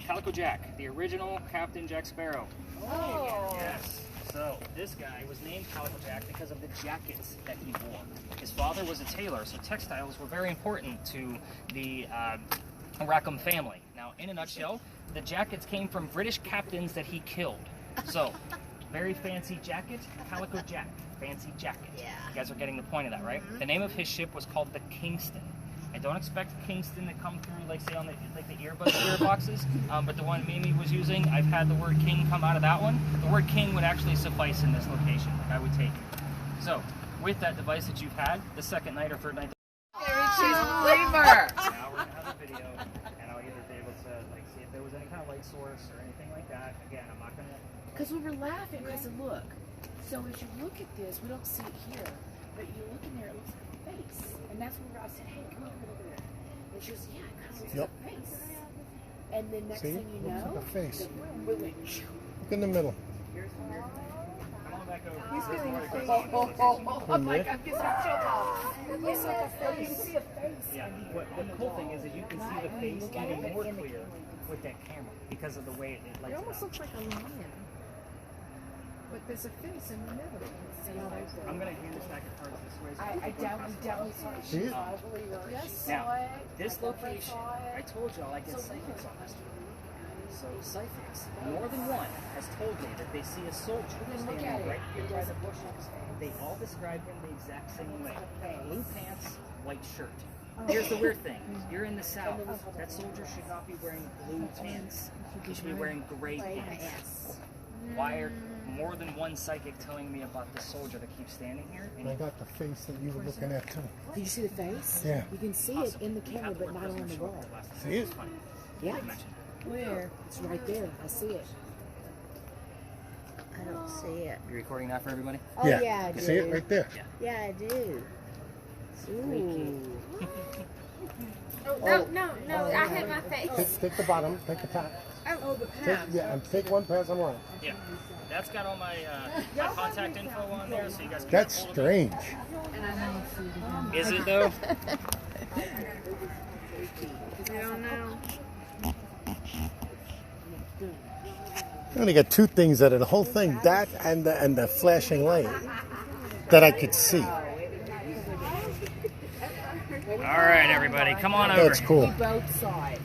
Calico Jack, the original Captain Jack Sparrow. Oh. Yes. So this guy was named Calico Jack because of the jackets that he wore. His father was a tailor, so textiles were very important to the Rackham family. Now, in a nutshell, the jackets came from British captains that he killed. So, very fancy jacket, Calico Jack, fancy jacket. Yeah. You guys are getting the point of that, right? The name of his ship was called the Kingston. I don't expect Kingston to come through, like say on the earbud spirit boxes, but the one Mimi was using, I've had the word king come out of that one. The word king would actually suffice in this location. I would take it. So, with that device that you've had, the second night or third night. She's a believer. Now we're gonna have a video, and I'll either be able to see if there was any kind of light source or anything like that. Again, I'm not gonna. Because we were laughing because of look. So as you look at this, we don't see it here, but you look in there, it looks like a face. And that's where I said, hey, come over there. And she goes, yeah, it kind of looks like a face. And then next See? thing you Looks know, like a face. we went, Look in the middle. Come on back over. he's There's getting more a to face. go. I'm like, I'm getting a chill off. It looks like a face. You can see a face. Yeah. The cool thing is that you can see the face even more clear with that camera because of the way it It lights almost it up. looks like a lion. But there's a face in the middle. I'm gonna hand this back at cards this way. So I definitely saw it. See it? I believe her. Yes, Now, this location, I told y'all I get psychics on this. So psychics, more than one, has told me that they see a soldier standing right here by the bushes. They all describe him the exact same way. Blue pants, white shirt. Here's the weird thing. You're in the South. That soldier should not be wearing blue pants. He should be wearing gray pants. Why are more than one psychic telling me about the soldier that keeps standing here. And I got the face that you were looking at too. Did you see the face? Yeah. You can see it in the camera, but not on the wall. See it? Yeah. Where? It's right there. I see it. I don't see it. You recording that for everybody? Oh, yeah, I do. See it right there? Yeah, I do. Ooh. Oh, no, I hit my face. Take the bottom, take the top. Oh, the pass. And take one pass on one. Yeah. That's got all my, my contact info on there, so you guys can That's get hold of me. strange. Is it though? I don't know. I only got two things out of the whole thing, that and the flashing light that I could see. All right, everybody, come on over. That's cool. We both saw it.